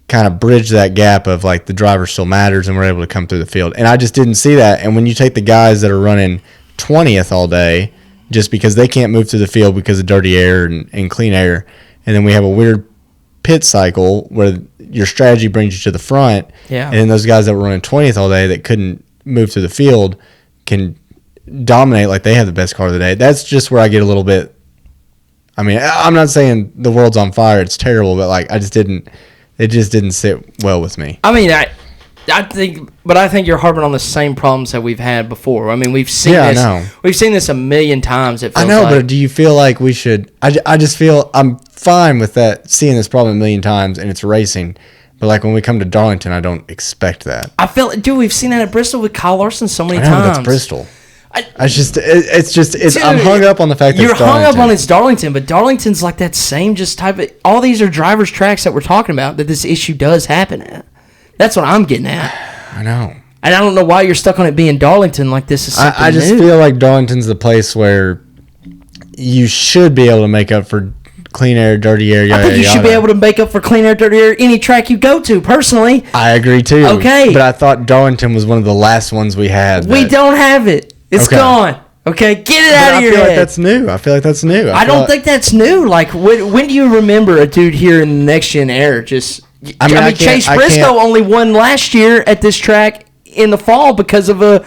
kind of bridge that gap of like the driver still matters and we're able to come through the field. And I just didn't see that. And when you take the guys that are running 20th all day just because they can't move through the field because of dirty air and clean air, and then we have a weird pit cycle where your strategy brings you to the front, and then those guys that were running 20th all day that couldn't move through the field can dominate like they have the best car of the day. That's just where I get a little bit. I mean, I'm not saying the world's on fire; it's terrible, but like it just didn't sit well with me. I mean, I think you're harping on the same problems that we've had before. I mean, we've seen Yeah, this. I know. We've seen this a million times. It feels I know, like. but do you feel like we should? I just feel I'm fine with that, seeing this problem a million times, and it's racing. But like when we come to Darlington, I don't expect that. I feel, dude, we've seen that at Bristol with Kyle Larson so many I know, times. but that's Bristol. Dude, I'm hung up on the fact that you're it's Darlington. hung up on it's Darlington, but Darlington's like that same just type of. All these are drivers' tracks that we're talking about that this issue does happen at. That's what I'm getting at. I know. And I don't know why you're stuck on it being Darlington like this is something I just new. feel like Darlington's the place where you should be able to make up for clean air, dirty air, yada, I think you should be able to make up for clean air, dirty air, any track you go to, personally. I agree, too. Okay. But I thought Darlington was one of the last ones we had. We don't have it. It's Okay. gone. Okay, get it out of your I feel head. like that's new. I feel like that's new. I don't think that's new. Like, when do you remember a dude here in the next gen era just... I mean Chase Briscoe only won last year at this track in the fall because of a...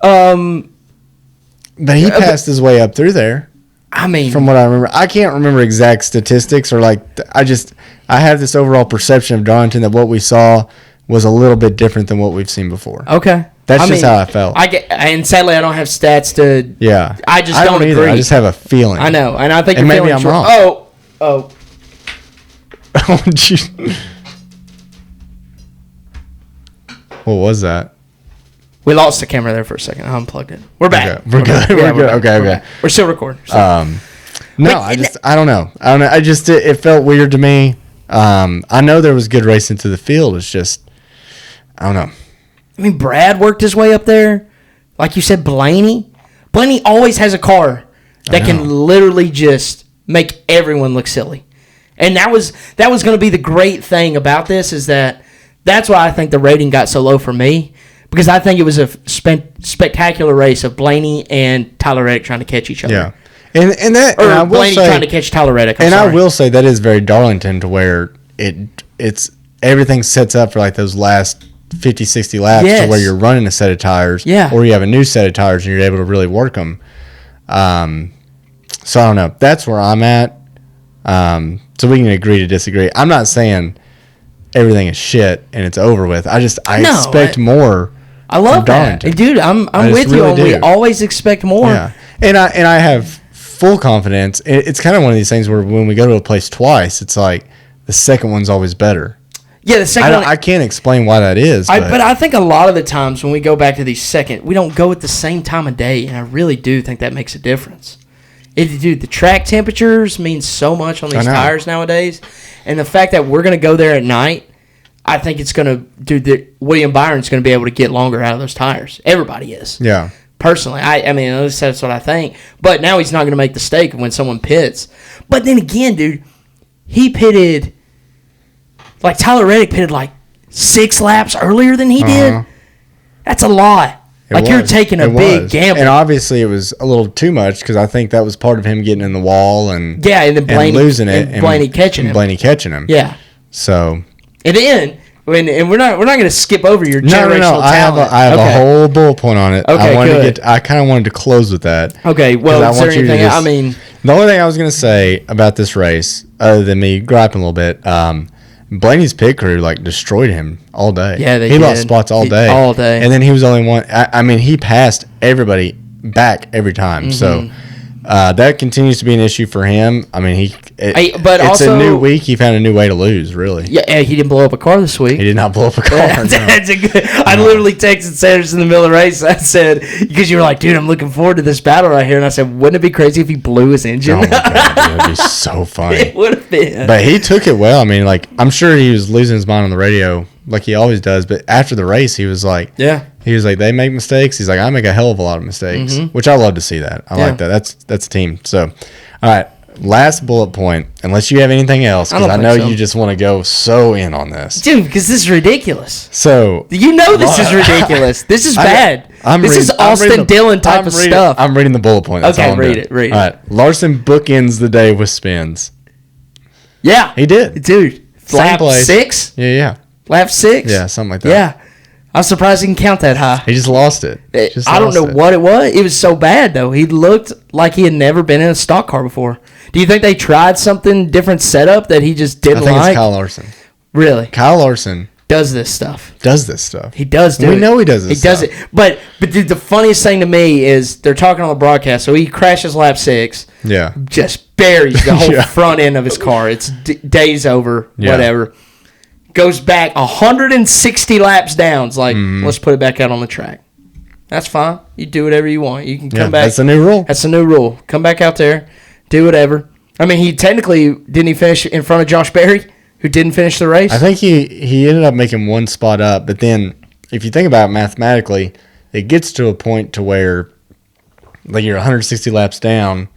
But he passed his way up through there. I mean... From what I remember. I can't remember exact statistics or like... I have this overall perception of Darlington that what we saw was a little bit different than what we've seen before. Okay. That's just how I felt. And sadly, I don't have stats to... Yeah. I just don't either. agree. I just have a feeling. I know, and I think And you're maybe I'm wrong. Oh. Oh, geez. What was that? We lost the camera there for a second. I unplugged it. We're back. Okay. We're good. Yeah, We're good. back. Okay. We're still recording. So. No, I don't know. It felt weird to me. I know there was good racing to the field. It's just, I don't know. I mean, Brad worked his way up there. Like you said, Blaney always has a car that can literally just make everyone look silly. And that was going to be the great thing about this is that's why I think the rating got so low for me, because I think it was a spectacular race of Blaney and Tyler Reddick trying to catch each other. Yeah. And I will Blaney say, trying to catch Tyler Reddick. I will say that is very Darlington to where it's everything sets up for like those last 50, 60 laps to where you're running a set of tires, or you have a new set of tires and you're able to really work them. So I don't know. That's where I'm at. So we can agree to disagree. I'm not saying everything is shit and it's over with. I expect more. I love that, dude. I'm with you. Really we always expect more. Yeah, and I have full confidence. It's kind of one of these things where when we go to a place twice, it's like the second one's always better. Yeah, the second one. I can't explain why that is. But I think a lot of the times when we go back to these second, we don't go at the same time of day, and I really do think that makes a difference. Dude, the track temperatures mean so much on these tires nowadays, and the fact that we're going to go there at night, I think it's going to William Byron's going to be able to get longer out of those tires. Everybody is. Yeah. Personally, I mean, at least that's what I think. But now he's not going to make the mistake when someone pits. But then again, dude, he pitted. Like, Tyler Reddick pitted, 6 laps earlier than he did. That's a lot. You're taking a big gamble. And obviously it was a little too much because I think that was part of him getting in the wall and then Blaney, losing it. And Blaney catching him. Yeah. So. And then, we're not going to skip over your generational talent. I have a whole bullet point on it. Okay, I kind of wanted to close with that. Okay, well, is there anything, the only thing I was going to say about this race, other than me griping a little bit, Blaney's pit crew destroyed him all day. Yeah, he lost spots all day. And then he was the only one. I mean, he passed everybody back every time. Mm-hmm. So that continues to be an issue for him. I mean, it's a new week. He found a new way to lose, really. Yeah, he didn't blow up a car this week. He did not blow up a car. I literally texted Sanders in the middle of the race. I said, because you were like, dude, I'm looking forward to this battle right here. And I said, wouldn't it be crazy if he blew his engine? Oh, my God. That would be so funny. It would have been. But he took it well. I mean, I'm sure he was losing his mind on the radio like he always does. But after the race, he was like, they make mistakes. He's like, I make a hell of a lot of mistakes, which I love to see that. I like that. That's a team. So, all right, last bullet point, unless you have anything else, because I know you just want to go so in on this. Dude, because this is ridiculous. So. This is ridiculous. This is bad. This is Austin Dillon type of stuff. I'm reading the bullet point. That's all I'm read doing. it. All right, Larson bookends the day with spins. Yeah. He did. Dude. Lap 6? Yeah. Lap 6? Yeah, something like that. Yeah. I'm surprised he can count that high. He just lost it. I don't know what it was. It was so bad, though. He looked like he had never been in a stock car before. Do you think they tried something different setup that he just didn't like? I think it's Kyle Larson. Really? Kyle Larson. does this stuff. He does do it. We know he does this stuff. He does it. But dude, the funniest thing to me is they're talking on the broadcast. So he crashes lap 6. Yeah. Just buries the whole front end of his car. It's days over, whatever. Goes back 160 laps down. It's like, let's put it back out on the track. That's fine. You do whatever you want. You can come back. That's a new rule. That's a new rule. Come back out there, do whatever. I mean, didn't he finish in front of Josh Berry, who didn't finish the race? I think he ended up making one spot up, but then if you think about it mathematically, it gets to a point to where like you're 160 laps down,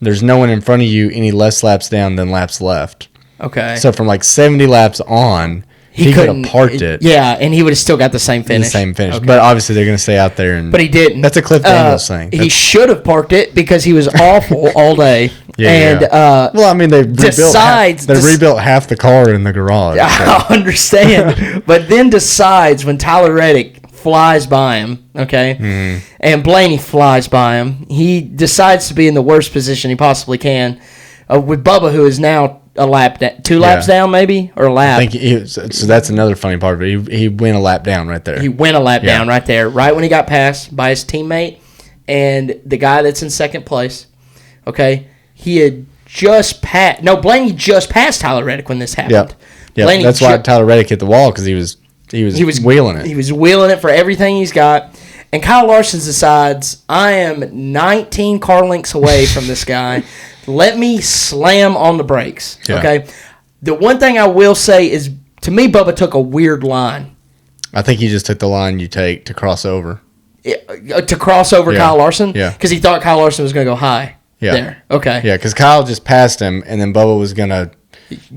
there's no one in front of you any less laps down than laps left. Okay. So from like 70 laps on, he could have parked it. Yeah, and he would have still got the same finish. Okay. But obviously they're going to stay out there. But he didn't. That's a Cliff Daniels thing. He should have parked it because he was awful all day. Well, I mean, they rebuilt half the car in the garage. So. I understand. But then decides when Tyler Reddick flies by him, okay, and Blaney flies by him, he decides to be in the worst position he possibly can with Bubba, who is now a lap two laps down, maybe, or a lap. I think so that's another funny part of it. He went a lap down right there. He went a lap down right there, right when he got passed by his teammate and the guy that's in second place. Okay, he had just passed. No, Blaney just passed Tyler Reddick when this happened. Yeah, that's why Tyler Reddick hit the wall because he was wheeling it. He was wheeling it for everything he's got. And Kyle Larson decides, I am 19 car lengths away from this guy. Let me slam on the brakes. Yeah. Okay. The one thing I will say is, to me, Bubba took a weird line. I think he just took the line you take to cross over. To cross over Kyle Larson? Yeah. Because he thought Kyle Larson was going to go high. Yeah. There. Okay. Yeah, because Kyle just passed him, and then Bubba was going to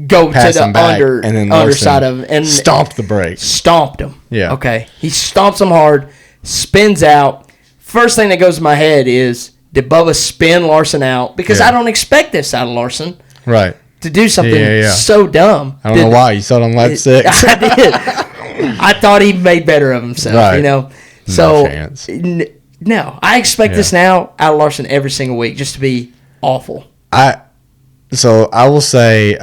go to the underside of him and stomped the brakes. Stomped him. Yeah. Okay. He stomps him hard, spins out. First thing that goes in my head is, did Bubba spin Larson out? Because I don't expect this out of Larson. Right. To do something so dumb. I don't know why. You saw it on lap 6. I did. I thought he made better of himself, right. you know. So, no. I expect this now out of Larson every single week just to be awful. So I will say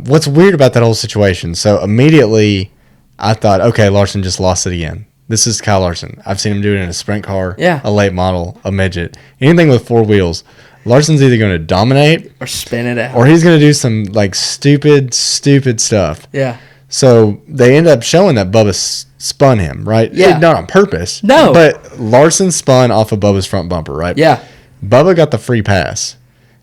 what's weird about that whole situation. So immediately I thought, okay, Larson just lost it again. This is Kyle Larson. I've seen him do it in a sprint car, a late model, a midget, anything with 4 wheels. Larson's either going to dominate or spin it out, or he's going to do some like stupid stuff. Yeah. So they end up showing that Bubba spun him, right? Yeah. Not on purpose. No. But Larson spun off of Bubba's front bumper, right? Yeah. Bubba got the free pass.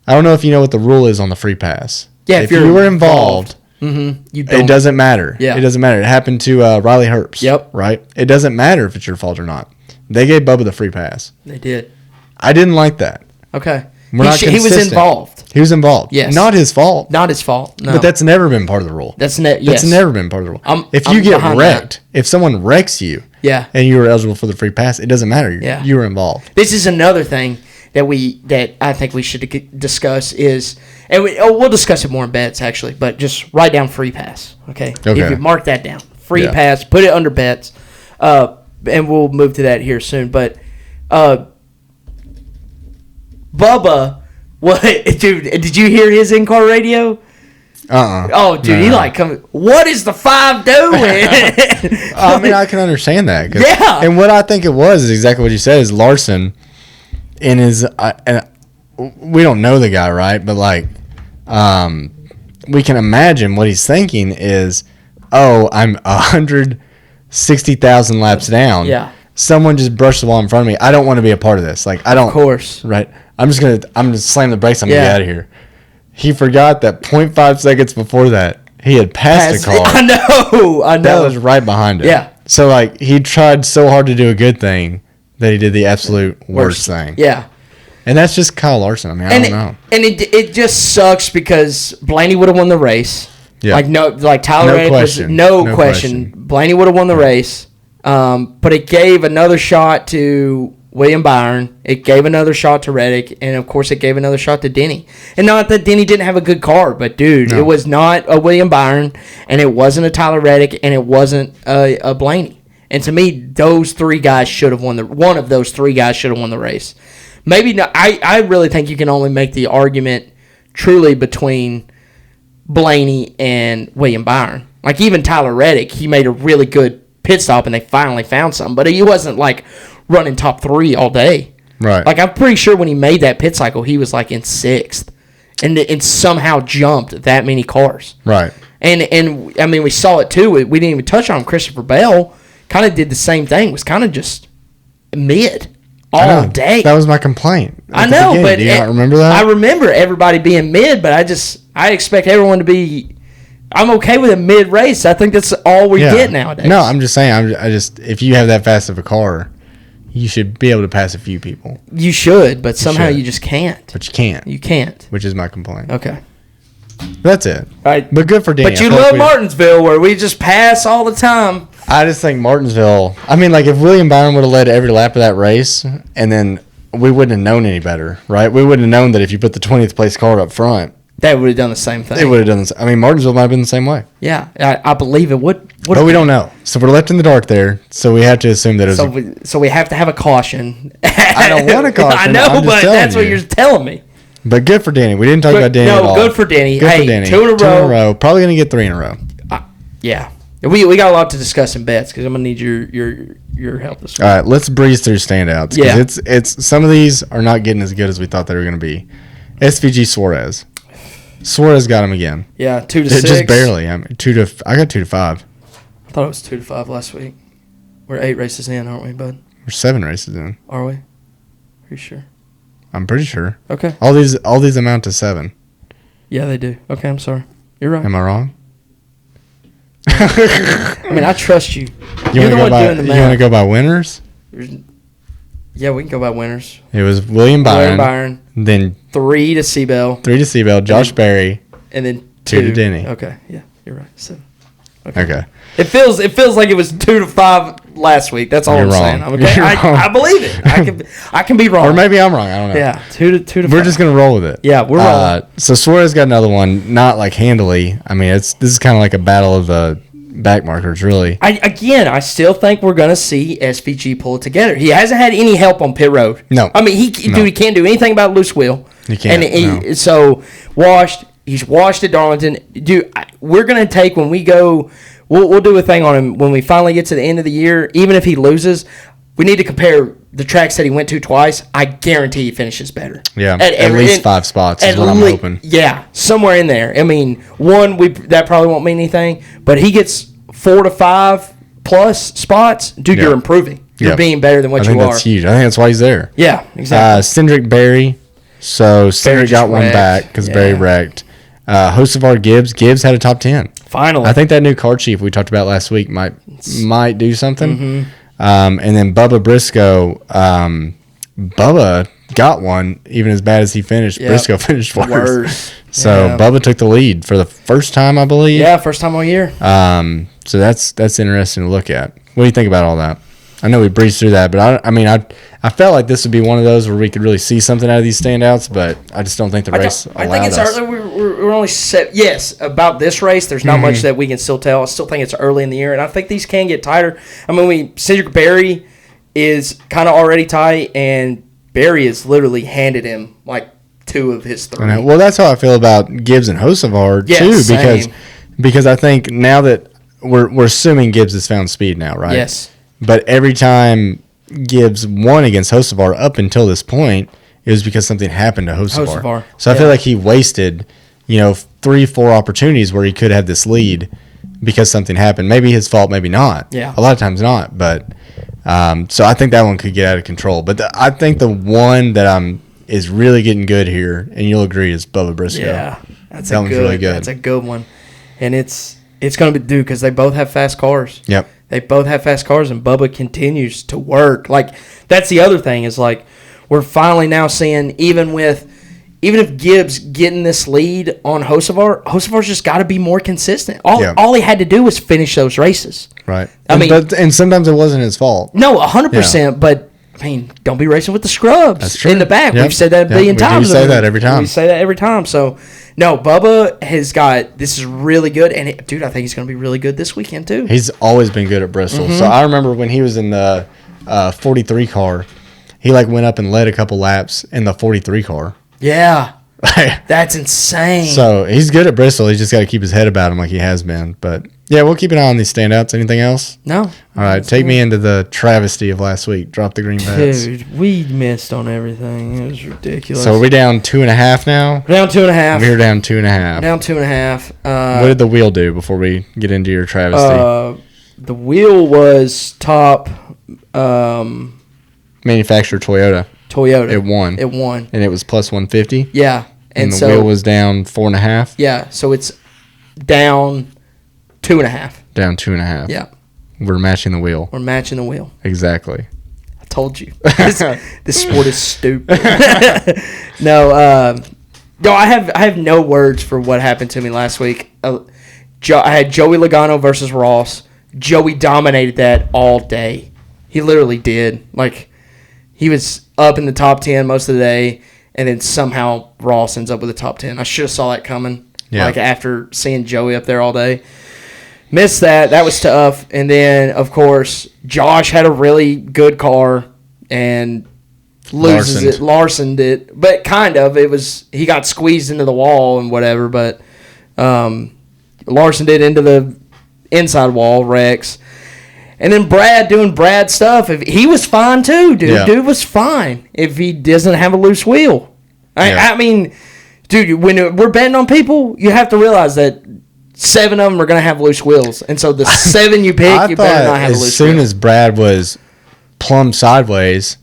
I don't know if you know what the rule is on the free pass. Yeah. If you were involved. It doesn't matter. Yeah. It doesn't matter. It happened to Riley Herbst. Yep. Right? It doesn't matter if it's your fault or not. They gave Bubba the free pass. They did. I didn't like that. Okay. He was involved. He was involved. Yes. Not his fault. Not his fault. No. But that's never been part of the rule. That's That's never been part of the rule. If you get wrecked, if someone wrecks you, and you were eligible for the free pass, it doesn't matter. You were involved. This is another thing that I think we should discuss is, and we'll discuss it more in bets actually, but just write down free pass. Okay. If you mark that down, free pass, put it under bets, and we'll move to that here soon. But Bubba, what, dude? Did you hear his in-car radio? Oh, dude, he what is the 5 doing? I mean, I can understand that. Yeah. And what I think it was is exactly what you said. Is Larson in his? We don't know the guy, right? But we can imagine what he's thinking is, oh, I'm 160,000 laps down. Yeah. Someone just brushed the wall in front of me. I don't want to be a part of this. I don't. Of course. Right. I'm just gonna slam the brakes. I'm gonna get out of here. He forgot that 0.5 seconds before that he had passed a car. I know. That was right behind him. Yeah. So he tried so hard to do a good thing that he did the absolute worst thing. Yeah. And that's just Kyle Larson. I mean, I don't know. And it just sucks because Blaney would have won the race. Yeah. Tyler Reddick was no question. Blaney would have won the race. But it gave another shot to William Byron. It gave another shot to Reddick. And, of course, it gave another shot to Denny. And not that Denny didn't have a good car, but, dude, it was not a William Byron, and it wasn't a Tyler Reddick, and it wasn't a Blaney. And to me, those 3 guys should have won one of those 3 guys should have won the race. Maybe not. I really think you can only make the argument truly between Blaney and William Byron. Like even Tyler Reddick, he made a really good pit stop and they finally found something. But he wasn't like running top 3 all day. Right. Like I'm pretty sure when he made that pit cycle, he was like in 6th. And somehow jumped that many cars. Right. And I mean, we saw it too. We didn't even touch on Christopher Bell. Kind of did the same thing. Was kind of just mid all day. That was my complaint. I know, but do you not remember that? I remember everybody being mid, but I expect everyone to be. I'm okay with a mid race. I think that's all we get nowadays. No, I'm just saying. If you have that fast of a car, you should be able to pass a few people. You should, but somehow you just can't. But you can't. You can't. Which is my complaint. Okay. That's it. Right. But good for Danny. But you love Martinsville, where we just pass all the time. I just think Martinsville. I mean, like if William Byron would have led every lap of that race, and then we wouldn't have known any better, right? We wouldn't have known that if you put the 20th place car up front, they would have done the same thing. They would have done this. I mean, Martinsville might have been the same way. Yeah, I believe it would. But we don't know. So we're left in the dark there. So we have to assume that it was. So we have to have a caution. I don't want a caution. I know, but that's what you're telling me. But good for Danny. We didn't talk about Danny at all. No, good for Danny. Good for Danny. 2 in a row. Probably going to get 3 in a row. Yeah. We got a lot to discuss in bets because I'm going to need your help this week. All right, let's breeze through standouts. Yeah. It's some of these are not getting as good as we thought they were going to be. SVG Suarez. Suarez got him again. Yeah, 2 to 6. Just barely. I mean, I got 2 to 5. I thought it was 2 to 5 last week. We're 8 races in, aren't we, bud? We're 7 races in. Are we? Are you sure? I'm pretty sure. Okay. All these amount to 7. Yeah, they do. Okay, I'm sorry. You're right. Am I wrong? I mean, I trust you. You're the one doing the math. You want to go by winners? Yeah, we can go by winners. It was William Byron. Then 3 to Seabell. 3 to Seabell. Josh Berry. And then 2 to Denny. Okay. Yeah, you're right. 7. Okay. It feels like it was 2 to 5 last week. That's all I'm saying. I'm okay. I believe it. I can be wrong. Or maybe I'm wrong. I don't know. Yeah, 2 to 5. We're just gonna roll with it. Yeah, we're rolling. So Suarez got another one, not like handily. I mean, this is kind of like a battle of the back markers, really. I still think we're gonna see SVG pull it together. He hasn't had any help on pit road. No. I mean, he can't do anything about loose wheel. He can't. And so washed. He's washed at Darlington. Dude, we're gonna take when we go. We'll do a thing on him when we finally get to the end of the year. Even if he loses, we need to compare the tracks that he went to twice. I guarantee he finishes better. Yeah, at least 5 spots is what I'm hoping. Yeah, somewhere in there. I mean, that probably won't mean anything, but he gets 4 to 5 plus spots. Dude, you're improving. You're being better than what you are. I think that's huge. I think that's why he's there. Yeah, exactly. Cindric Berry. So Cindric got one back because Berry wrecked. Hocevar Gibbs had a top 10. Finally. I think that new car chief we talked about last week might do something. Mm-hmm. And then Bubba Briscoe, Bubba got one even as bad as he finished. Yep. Briscoe finished worse. So Bubba took the lead for the first time, I believe. Yeah, first time all year. So that's interesting to look at. What do you think about all that? I know we breezed through that, but I felt like this would be one of those where we could really see something out of these standouts, but I just don't think the race allowed us. I think it's early. We're only set. Yes, about this race, there's not much that we can still tell. I still think it's early in the year, and I think these can get tighter. I mean, Cindric Berry is kind of already tight, and Berry has literally handed him like 2 of his 3. Well, that's how I feel about Gibbs and Hocevar too, because I think now that we're assuming Gibbs has found speed now, right? Yes. But every time Gibbs won against Hocevar up until this point, it was because something happened to Hocevar. So I feel like he wasted, 3-4 opportunities where he could have this lead because something happened. Maybe his fault, maybe not. Yeah. A lot of times not. But so I think that one could get out of control. But I think the one that is really getting good here, and you'll agree, is Bubba Briscoe. Yeah, that one's really good. That's a good one, and it's going to be due because they both have fast cars. Yep. They both have fast cars, and Bubba continues to work. Like, that's the other thing is, like, we're finally now seeing, even if Gibbs getting this lead on Hocevar's just got to be more consistent. All he had to do was finish those races. Right. And sometimes it wasn't his fault. No, 100%, but, I mean, don't be racing with the scrubs in the back. Yep. We've said that a billion times. We say that every time. We say that every time, so... No, Bubba has got – this is really good. And, dude, I think he's going to be really good this weekend too. He's always been good at Bristol. Mm-hmm. So I remember when he was in the 43 car, he, went up and led a couple laps in the 43 car. Yeah. That's insane. So he's good at Bristol. He's just got to keep his head about him like he has been. But yeah, we'll keep an eye on these standouts. Anything else? No. All right, take me into the travesty of last week. Drop the green bets. Dude, we missed on everything. It was ridiculous. So are we down 2.5 now? Down 2.5. We're down 2.5. Down 2.5. What did the wheel do before we get into your travesty? The wheel was top Manufacturer Toyota. It won. And it was plus 150? Yeah. And the wheel was down 4.5? Yeah, so it's down 2.5. Down 2.5. Yeah. We're matching the wheel. We're matching the wheel. Exactly. I told you. This sport is stupid. No, I have no words for what happened to me last week. I had Joey Logano versus Ross. Joey dominated that all day. He literally did. Like, he was up in the top 10 most of the day, and then somehow Ross ends up with the top 10. I should have saw that coming. Yeah. Like, after seeing Joey up there all day. Missed that. That was tough. And then, of course, Josh had a really good car and Larsoned it. But kind of. He got squeezed into the wall and whatever, but Larson did into the inside wall, Rex. And then Brad doing Brad stuff. He was fine too, dude. Yeah. Dude was fine if he doesn't have a loose wheel. I mean, dude, when we're betting on people, you have to realize that 7 of them are going to have loose wheels. And so the 7 you pick, you better not have a loose wheel. As soon as Brad was plumb sideways,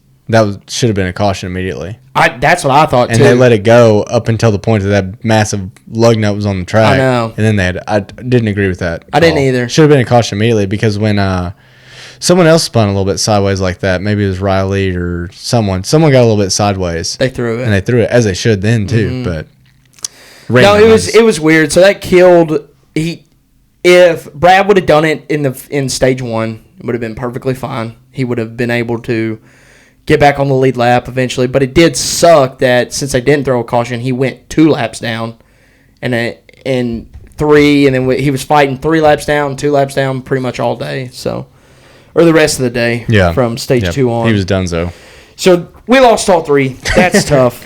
should have been a caution immediately. That's what I thought, too. And they let it go up until the point that massive lug nut was on the track. I know. And then I didn't agree with that. I didn't either. Should have been a caution immediately because when someone else spun a little bit sideways like that, maybe it was Riley or someone got a little bit sideways. They threw it. And they threw it, as they should then, too. But no, it was weird. So that killed... If Brad would have done it in stage 1, it would have been perfectly fine. He would have been able to get back on the lead lap eventually. But it did suck that since they didn't throw a caution, he went 2 laps down, and 3, and then he was fighting 3 laps down, 2 laps down, pretty much all day. Or the rest of the day. Yeah. From stage 2 on. He was donezo. So we lost all 3. That's tough.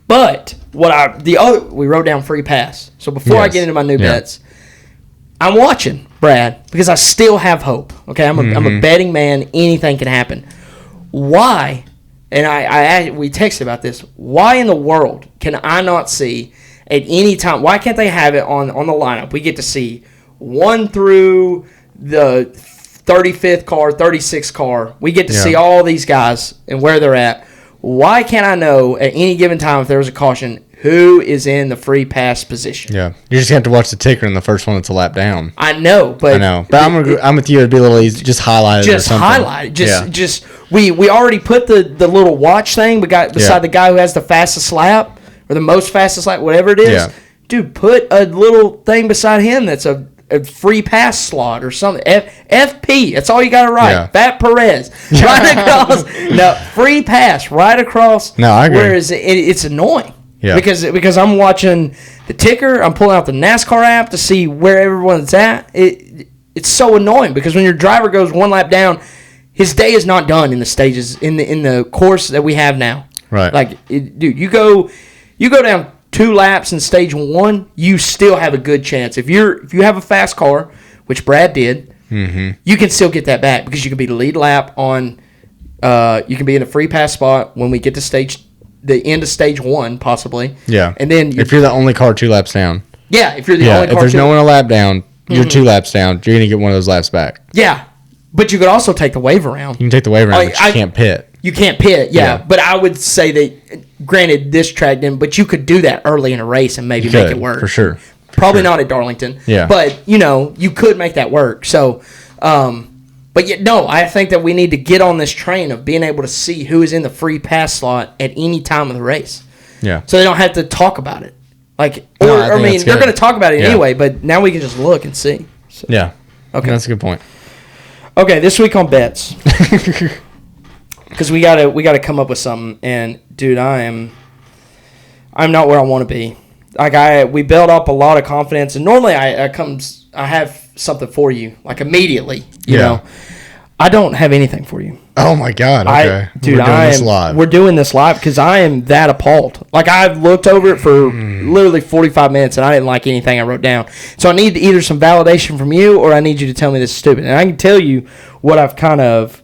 But we wrote down free pass. So before I get into my new bets, I'm watching Brad because I still have hope. Okay, I'm a betting man. Anything can happen. Why? And we texted about this. Why in the world can I not see at any time? Why can't they have it on the lineup? We get to see 1 through the 35th car, 36th car. We get to see all these guys and where they're at. Why can't I know at any given time if there was a caution who is in the free pass position? Yeah, you just have to watch the ticker in the first one that's a lap down. I know, but I'm with you. It'd be a little easy. Just highlight it or something. Highlight it. Just we already put the little watch thing we got beside the guy who has the fastest lap or the most fastest lap, whatever it is. Yeah. Dude, put a little thing beside him that's a free pass slot or something. FP. That's all you got to write. Yeah. Fat Perez. Right across. No, free pass right across. No, I agree. Whereas it's annoying. Yeah. Because I'm watching the ticker. I'm pulling out the NASCAR app to see where everyone's at. It's so annoying because when your driver goes 1 lap down, his day is not done in the stages in the course that we have now. Right. Like, dude, you go down 2 laps in stage 1, you still have a good chance. If you have a fast car, which Brad did, you can still get that back because you can be the lead lap on. You can be in a free pass spot when we get to the end of stage 1, possibly. Yeah. And then if you're the only car 2 laps down. Yeah, if you're the only car. If there's no one a lap down, you're 2 laps down. You're gonna get one of those laps back. Yeah, but you could also take the wave around. You can take the wave around, but you can't pit. You can't pit, yeah. But I would say that, granted, this track didn't, but you could do that early in a race and maybe make it work. For sure. Probably not at Darlington. Yeah. But, you could make that work. So, but no, I think that we need to get on this train of being able to see who is in the free pass slot at any time of the race. Yeah. So they don't have to talk about it. Like, they're going to talk about it anyway, but now we can just look and see. So. Yeah. Okay. That's a good point. Okay, this week on bets. Because we gotta come up with something, and dude, I'm not where I want to be. Like we built up a lot of confidence, and normally I have something for you, like immediately. You know, I don't have anything for you. Oh my God! Okay, Dude, we're doing this live. We're doing this live because I am that appalled. Like, I've looked over it for literally 45 minutes and I didn't like anything I wrote down. So I need either some validation from you or I need you to tell me this is stupid. And I can tell you what I've kind of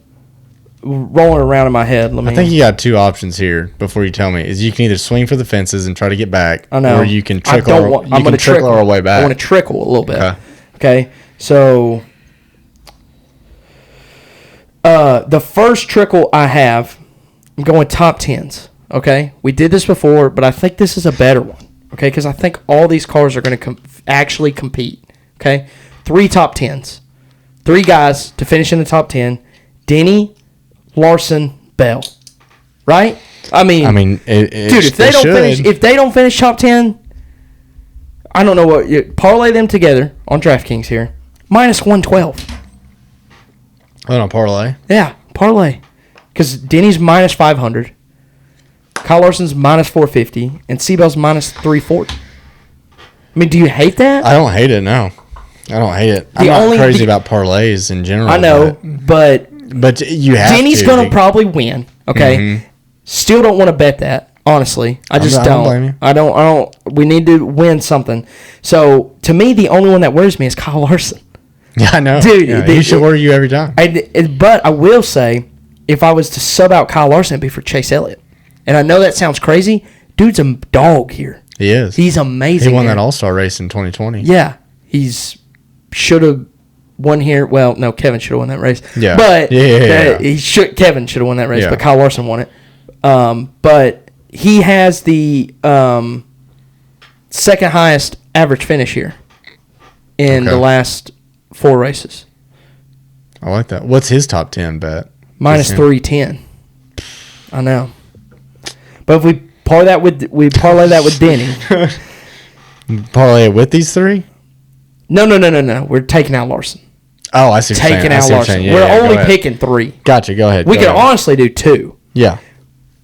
rolling around in my head. I think you got two options here before you tell me. Is you can either swing for the fences and try to get back, I know. or you can trickle. I'm going to trickle our way back. I want to trickle a little bit. Okay. So the first trickle I have, I'm going top tens. Okay, we did this before, but I think this is a better one. Okay, because I think all these cars are going to actually compete. Okay, 3 top tens, 3 guys to finish in the top 10. Denny, Larson, Bell. Right? I mean, dude, if they don't finish top 10, I don't know what. Parlay them together on DraftKings here. Minus 112. On a parlay? Yeah, parlay. Because Denny's minus 500, Kyle Larson's minus 450, and Seabell's minus 340. I mean, do you hate that? I don't hate it, no. I don't hate it. I'm not crazy about parlays in general. I know, but you have Denny's going to probably win, okay? Mm-hmm. Still don't want to bet that, honestly. I don't blame you. I don't. We need to win something. So, to me, the only one that worries me is Kyle Larson. Yeah, I know. Dude, he should worry you every time. But I will say, if I was to sub out Kyle Larson, it'd be for Chase Elliott. And I know that sounds crazy. Dude's a dog here. He is. He's amazing. He won that All-Star race in 2020. Yeah. Should have won here. Well, no, Kevin should have won that race. Yeah. But Kevin should have won that race, but Kyle Larson won it. But he has the second highest average finish here in the last 4 races. I like that. What's his top 10 bet? Minus 310. I know. But if we parlay that with Denny. Parlay it with these 3? No. We're taking out Larson. Oh, I see what you're saying. Taking out Larson. We're only picking 3. Gotcha. Go ahead. We can honestly do 2. Yeah.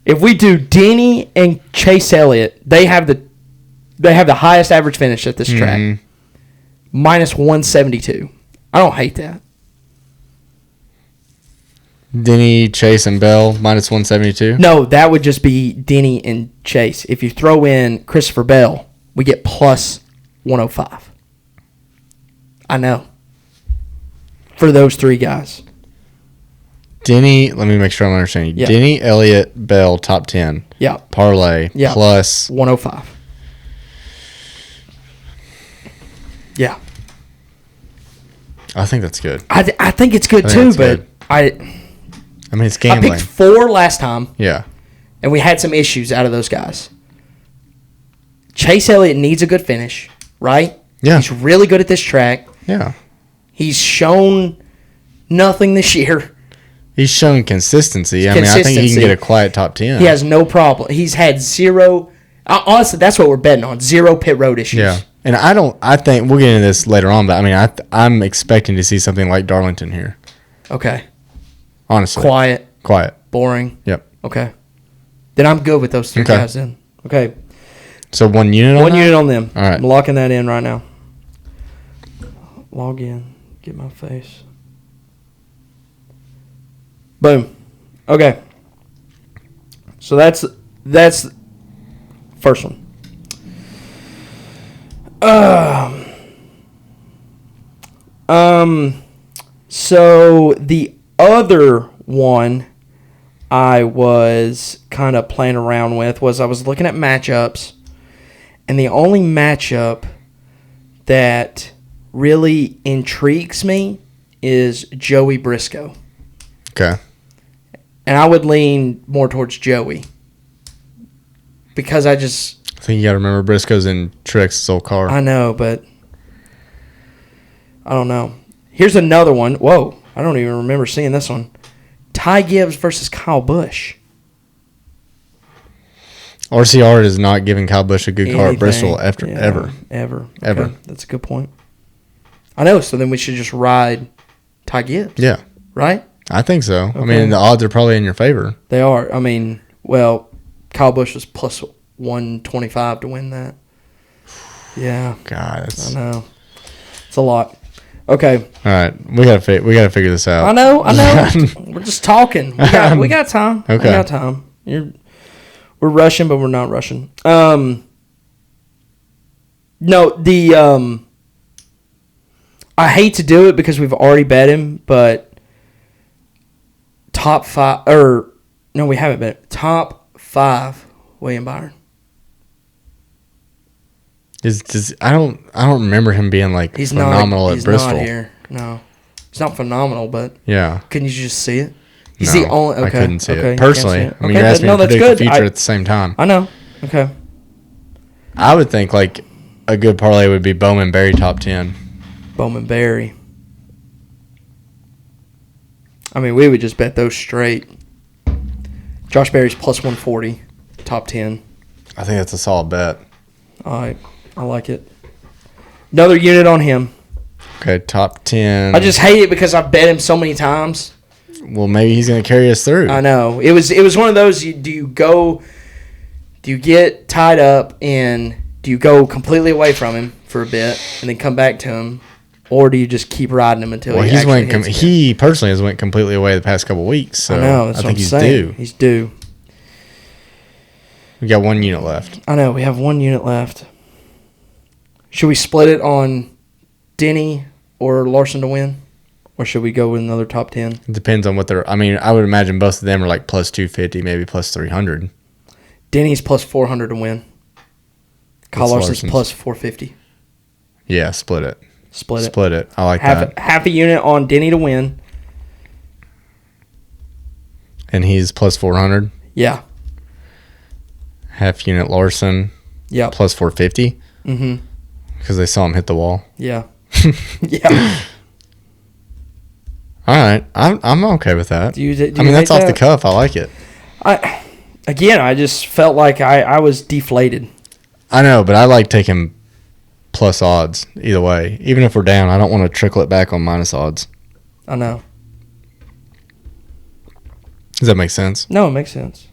If we do Denny and Chase Elliott, they have the highest average finish at this track. Minus 172. I don't hate that. Denny, Chase, and Bell, minus 172? No, that would just be Denny and Chase. If you throw in Christopher Bell, we get plus 105. I know. For those 3 guys. Denny, let me make sure I'm understanding. Yeah. Denny, Elliott, Bell, top 10. Yeah. Parlay, plus 105. Yeah. I think that's good. I think it's good too, but good. I mean, it's gambling. I picked 4 last time. Yeah. And we had some issues out of those guys. Chase Elliott needs a good finish, right? Yeah. He's really good at this track. Yeah. He's shown nothing this year. He's shown consistency. I mean, I think he can get a quiet top 10. He has no problem. He's had 0. Honestly, that's what we're betting on. 0 pit road issues. Yeah. And I think we'll get into this later on, but I mean, I'm expecting to see something like Darlington here. Okay. Honestly. Quiet. Boring. Yep. Okay. Then I'm good with those 3 guys in. Okay. So 1 unit on One unit on them. All right. I'm locking that in right now. Log in. Get my face. Boom. Okay. So that's first one. So the other one I was kind of playing around with was I was looking at matchups, and the only matchup that really intrigues me is Joey Briscoe. Okay. And I would lean more towards Joey because I think you got to remember Briscoe's in Truex' old car. I know, but I don't know. Here's another one. Whoa, I don't even remember seeing this one. Ty Gibbs versus Kyle Busch. RCR is not giving Kyle Busch a good car at Bristol ever. Okay, that's a good point. I know, so then we should just ride Ty Gibbs. Yeah. Right? I think so. Okay. I mean, the odds are probably in your favor. They are. I mean, well, Kyle Busch was plus 125 to win that. Yeah. God, I know. It's a lot. Okay. All right, we gotta figure this out. I know. We're just talking. We got time. Okay. We got time. We're rushing, but we're not rushing. No, I hate to do it because we've already bet him, but top 5 no, we haven't bet. Top 5 William Byron. I don't remember him being like phenomenal at Bristol. He's not here. No, he's not phenomenal, but yeah. Can you just see it? He's No, the only. Okay, I couldn't see okay, it personally. See it. I mean, you asked me to that's predict good. the future at the same time. I know. Okay. I would think like a good parlay would be Bowman Berry top 10. Bowman Berry. I mean, we would just bet those straight. Josh Berry's plus 140, top 10. I think that's a solid bet. All right, I like it. Another unit on him. Okay, top 10. I just hate it because I've bet him so many times. Well, maybe he's going to carry us through. I know. It was one of those, do you get tied up and do you go completely away from him for a bit and then come back to him, or do you just keep riding him until he actually hits again? He personally has went completely away the past couple of weeks, so I know, that's what I'm saying. He's due. We got 1 unit left. I know, we have 1 unit left. Should we split it on Denny or Larson to win? Or should we go with another top 10? It depends on what they're... I mean, I would imagine both of them are like plus 250, maybe plus 300. Denny's plus 400 to win. Kyle Larson's plus 450. Yeah, split it. Split it. I like that. Half a unit on Denny to win. And he's plus 400? Yeah. Half unit Larson. Yeah. Plus 450? Mm-hmm. Because they saw him hit the wall. Yeah. Yeah. All right. I'm okay with that. Do you that's off the cuff. I like it. I just felt like I was deflated. I know, but I like taking plus odds either way. Even if we're down, I don't want to trickle it back on minus odds. I know. Does that make sense? No, it makes sense.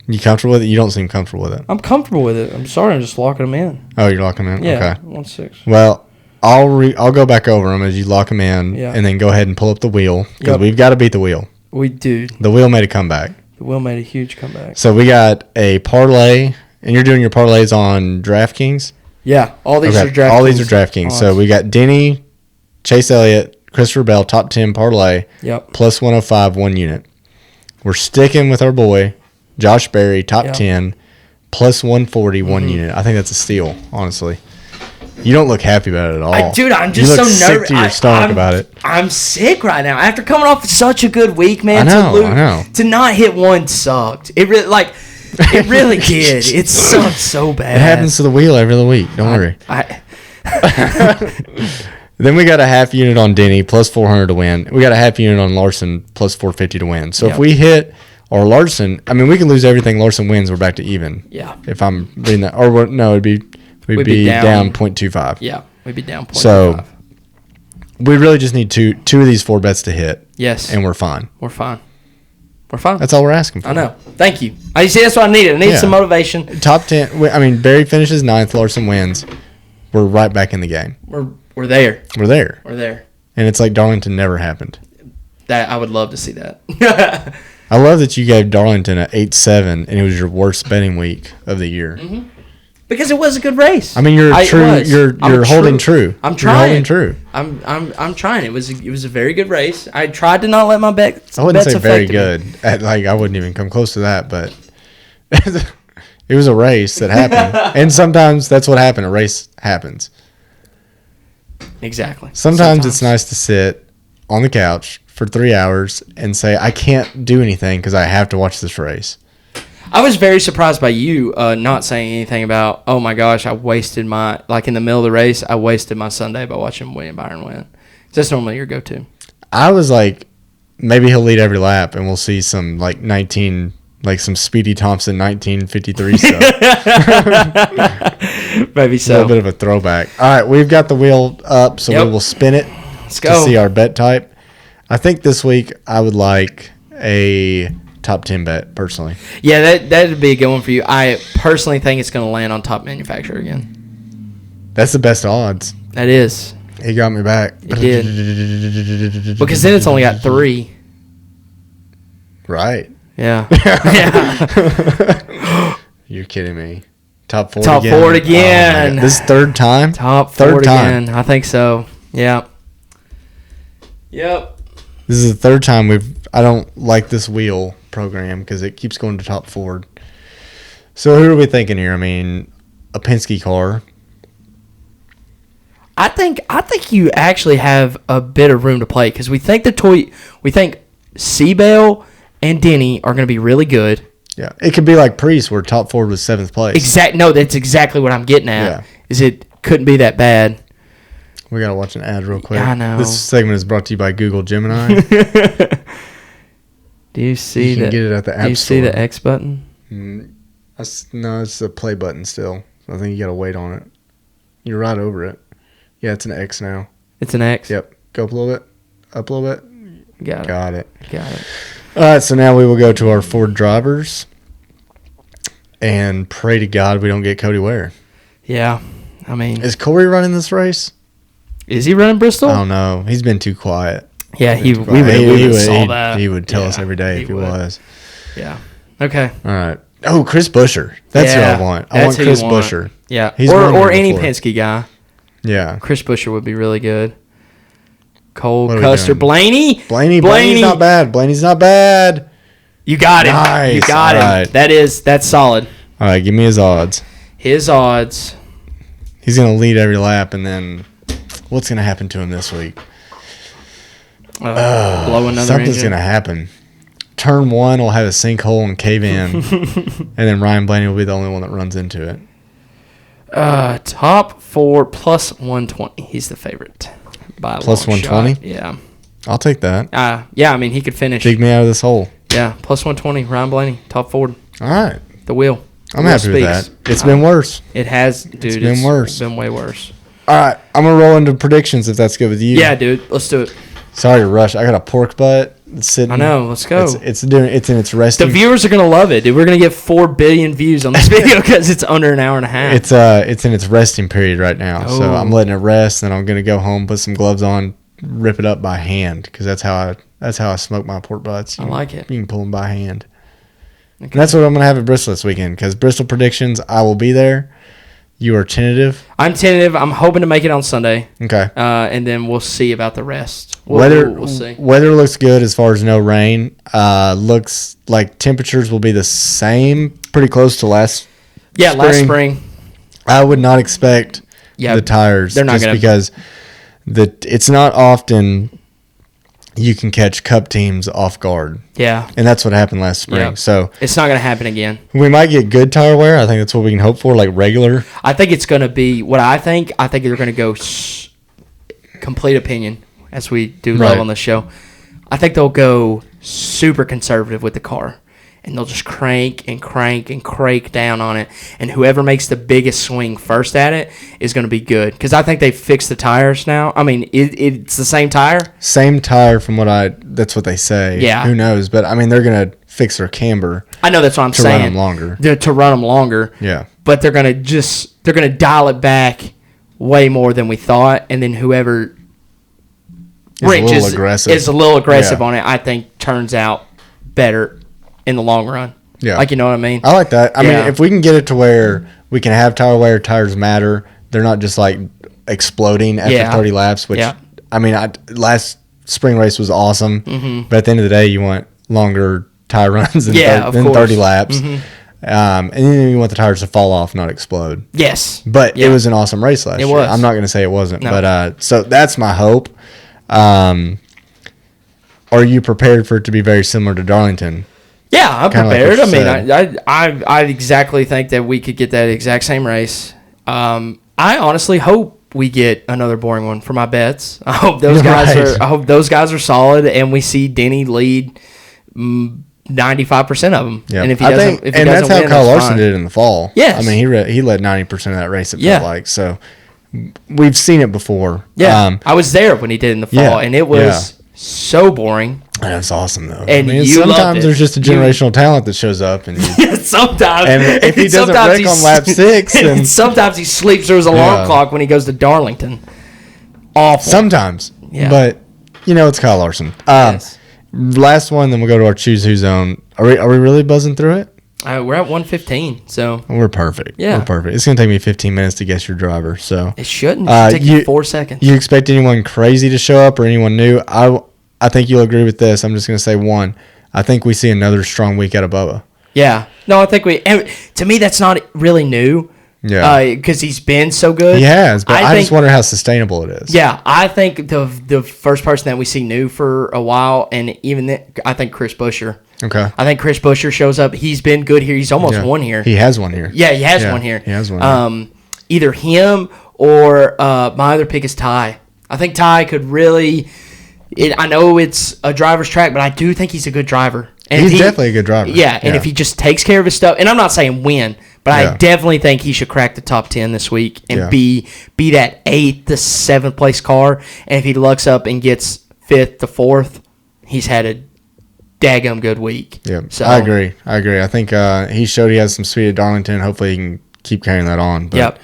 You comfortable with it? You don't seem comfortable with it. I'm comfortable with it. I'm sorry. I'm just locking them in. Oh, you're locking them in? Yeah, Okay. 1-6. Well, I'll go back over them as you lock them in, and then go ahead and pull up the wheel because we've got to beat the wheel. We do. The wheel made a comeback. The wheel made a huge comeback. So we got a parlay, and you're doing your parlays on DraftKings? Yeah, all these are DraftKings. All these are DraftKings. So we got Denny, Chase Elliott, Christopher Bell, top 10 parlay, plus 105, 1 unit. We're sticking with our boy, Josh Berry, top 10, plus 140, 1 unit. I think that's a steal, honestly. You don't look happy about it at all. Dude, I'm just so nervous. Sick to your stomach about it. I'm sick right now. After coming off such a good week, man, I know. To not hit one sucked. It really did. It sucked so bad. It happens to the wheel every other week. Don't worry. Then we got a half unit on Denny, plus 400 to win. We got a half unit on Larson, plus 450 to win. So if we hit our Larson, I mean, we can lose everything. Larson wins, we're back to even. Yeah. If I'm reading that. Or, no, we'd be down 0.25. Yeah, we'd be down 0.25. So we really just need two of these 4 bets to hit. Yes. And we're fine. We're fine. That's all we're asking for. I know. Thank you. You see, that's what I needed. I needed some motivation. Top 10. I mean, Barry finishes 9th. Larson wins. We're right back in the game. We're there. We're there. And it's like Darlington never happened. That I would love to see that. I love that you gave Darlington an 8-7, and it was your worst betting week of the year. Mm-hmm. Because it was a good race. I mean, you're holding true. I'm trying. You're holding true. I'm trying. It was a very good race. I tried to not let my bets. I wouldn't bets say very good. I wouldn't even come close to that, but it was a race that happened. And sometimes that's what happened. A race happens. Exactly. Sometimes it's nice to sit on the couch for 3 hours and say, I can't do anything because I have to watch this race. I was very surprised by you not saying anything about, oh my gosh, I wasted my, like in the middle of the race, I wasted my Sunday by watching William Byron win. That's normally your go-to. I was like, maybe he'll lead every lap and we'll see some like some Speedy Thompson 1953 stuff. Maybe so. A little bit of a throwback. All right, we've got the wheel up, so we will spin it to see our bet type. I think this week I would like a top 10 bet, personally. Yeah, that'd be a good one for you. I personally think it's going to land on Top Manufacturer again. That's the best odds. That is. He got me back. He did. Because then it's only got 3. Right. Yeah. Yeah. You're kidding me. Top 4 Top again. 4 again. Oh, this is third time? Top 4 third again. time. I think so. Yeah. Yep. This is the third time I don't like this wheel program because it keeps going to top 4. So who are we thinking here? I mean, a Penske car. I think you actually have a bit of room to play because we think Seabell and Denny are going to be really good. Yeah, it could be like Priest where top 4 was 7th place. No, that's exactly what I'm getting at. Yeah. Is it couldn't be that bad. We got to watch an ad real quick. I know. This segment is brought to you by Google Gemini. Do you see You can get it at the App Store. Do you see the X button? No, it's a play button still. I think you got to wait on it. You're right over it. Yeah, it's an X now. It's an X? Yep. Go up a little bit. Up a little bit. Got it. All right, so now we will go to our Ford drivers and pray to God we don't get Cody Ware. Yeah. I mean, Is Corey running this race? Is he running Bristol? I don't know. He's been too quiet. Yeah, we would saw that. He would tell us every day if he was. Yeah. Okay. All right. Oh, Chris Buescher. That's who I want. I want Chris Buescher. Yeah. He's or any Penske guy. Yeah. Chris Buescher would be really good. Cole What are we Custer. doing? Blaney's Blaney's not bad. Blaney's not bad. You got him. Nice. You got him. Right. That's solid. All right, give me his odds. His odds. He's going to lead every lap, and then what's going to happen to him this week? Blow another Something's engine. going to happen. Turn 1 will have a sinkhole and cave in, and then Ryan Blaney will be the only one that runs into it. Top 4 plus 120. He's the favorite. By a Plus long 120? shot. Yeah. I'll take that. Yeah, I mean, he could finish. Dig me out of this hole. Yeah, plus 120. Ryan Blaney, top Ford. All right. The wheel. I'm The wheel happy with that. speaks. It's been worse. It has, dude. It's been worse. It's been way worse. All right. I'm going to roll into predictions if that's good with you. Yeah, dude. Let's do it. Sorry to rush. I got a pork butt sitting. I know. Let's go. It's in its resting. The viewers are going to love it, dude. We're going to get 4 billion views on this video because it's under an hour and a half. It's in its resting period right now. So I'm letting it rest, and I'm going to go home, put some gloves on, rip it up by hand because that's how I smoke my pork butts. I like it. You can pull them by hand. Okay. And that's what I'm going to have at Bristol this weekend because Bristol predictions, I will be there. You are tentative? I'm tentative. I'm hoping to make it on Sunday. Okay. And then we'll see about the rest. We'll see. Weather looks good as far as no rain. Looks like temperatures will be the same, pretty close to last spring. I would not expect the tires they're not just gonna, because it's not often you can catch Cup teams off guard. Yeah. And that's what happened last spring. Yeah. So it's not going to happen again. We might get good tire wear. I think that's what we can hope for, like regular. I think it's going to be what I think. I think they're going to go complete opinion as we do love on the show. I think they'll go super conservative with the car. And they'll just crank and crank and crank down on it. And whoever makes the biggest swing first at it is going to be good. Because I think they fixed the tires now. I mean, it's the same tire. Same tire from that's what they say. Yeah. Who knows? But, I mean, they're going to fix their camber. I know that's what I'm saying. To run them longer. To run them longer. Yeah. But they're going to dial it back way more than we thought. And then whoever is a little aggressive on it, I think turns out better in the long run. Yeah. Like, you know what I mean? I like that. I mean, if we can get it to where we can have tire wear, tires matter, they're not just like exploding after 30 laps, which, I mean, last spring race was awesome. Mm-hmm. But at the end of the day, you want longer tire runs than 30 laps. Mm-hmm. And then you want the tires to fall off, not explode. Yes. But it was an awesome race last year. I'm not going to say it wasn't. No. But so that's my hope. Are you prepared for it to be very similar to Darlington? Yeah, I'm prepared. Like I exactly think that we could get that exact same race. I honestly hope we get another boring one for my bets. I hope those guys are solid, and we see Denny lead 95% of them. Yeah. And if he doesn't, that's how Kyle Larson did it in the fall. Yes. I mean, he led 90% of that race. It felt like so. We've seen it before. Yeah, I was there when he did it in the fall, and it was so boring. That's awesome, though. And sometimes there's just a generational talent that shows up, and sometimes, and if he doesn't break on lap 6, and sometimes he sleeps through his alarm clock when he goes to Darlington. Awful. Sometimes. Yeah. But, it's Kyle Larson. Yes. Last one, then we'll go to our Choose Who zone. Are we really buzzing through it? We're at 115, so. We're perfect. Yeah. We're perfect. It's going to take me 15 minutes to guess your driver, so. It shouldn't. It should take you 4 seconds. You expect anyone crazy to show up or anyone new? I think you'll agree with this. I'm just going to say one. I think we see another strong week out of Bubba. Yeah. No, I think to me, that's not really new. Yeah. Because he's been so good. He has, but I just wonder how sustainable it is. Yeah. I think the first person that we see new for a while, and even then, I think Chris Buescher. Okay. I think Chris Buescher shows up. He's been good here. He's almost won here. He has one here. Yeah, he has one here. He has one here. Either him or my other pick is Ty. I think Ty could really... I know it's a driver's track, but I do think he's a good driver. And he's definitely a good driver. Yeah, and if he just takes care of his stuff... And I'm not saying win, but I definitely think he should crack the top 10 this week and be that 8th to 7th place car. And if he lucks up and gets 5th to 4th, he's had a daggum good week. Yeah, so, I agree. I think he showed he has some speed at Darlington. Hopefully he can keep carrying that on. But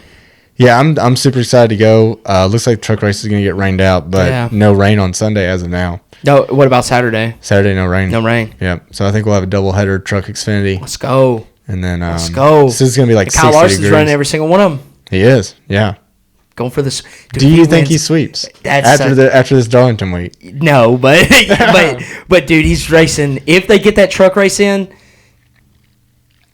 yeah, I'm super excited to go. Looks like the truck race is going to get rained out, but no rain on Sunday as of now. No, what about Saturday? Saturday, no rain. No rain. Yeah, so I think we'll have a doubleheader Truck Xfinity. Let's go. And then let's go. This is going to be like 60 Kyle Larson's degrees. running every single one of them. He is, yeah. Going for this. Do you think he sweeps after this Darlington week? No, but dude, he's racing. If they get that truck race in,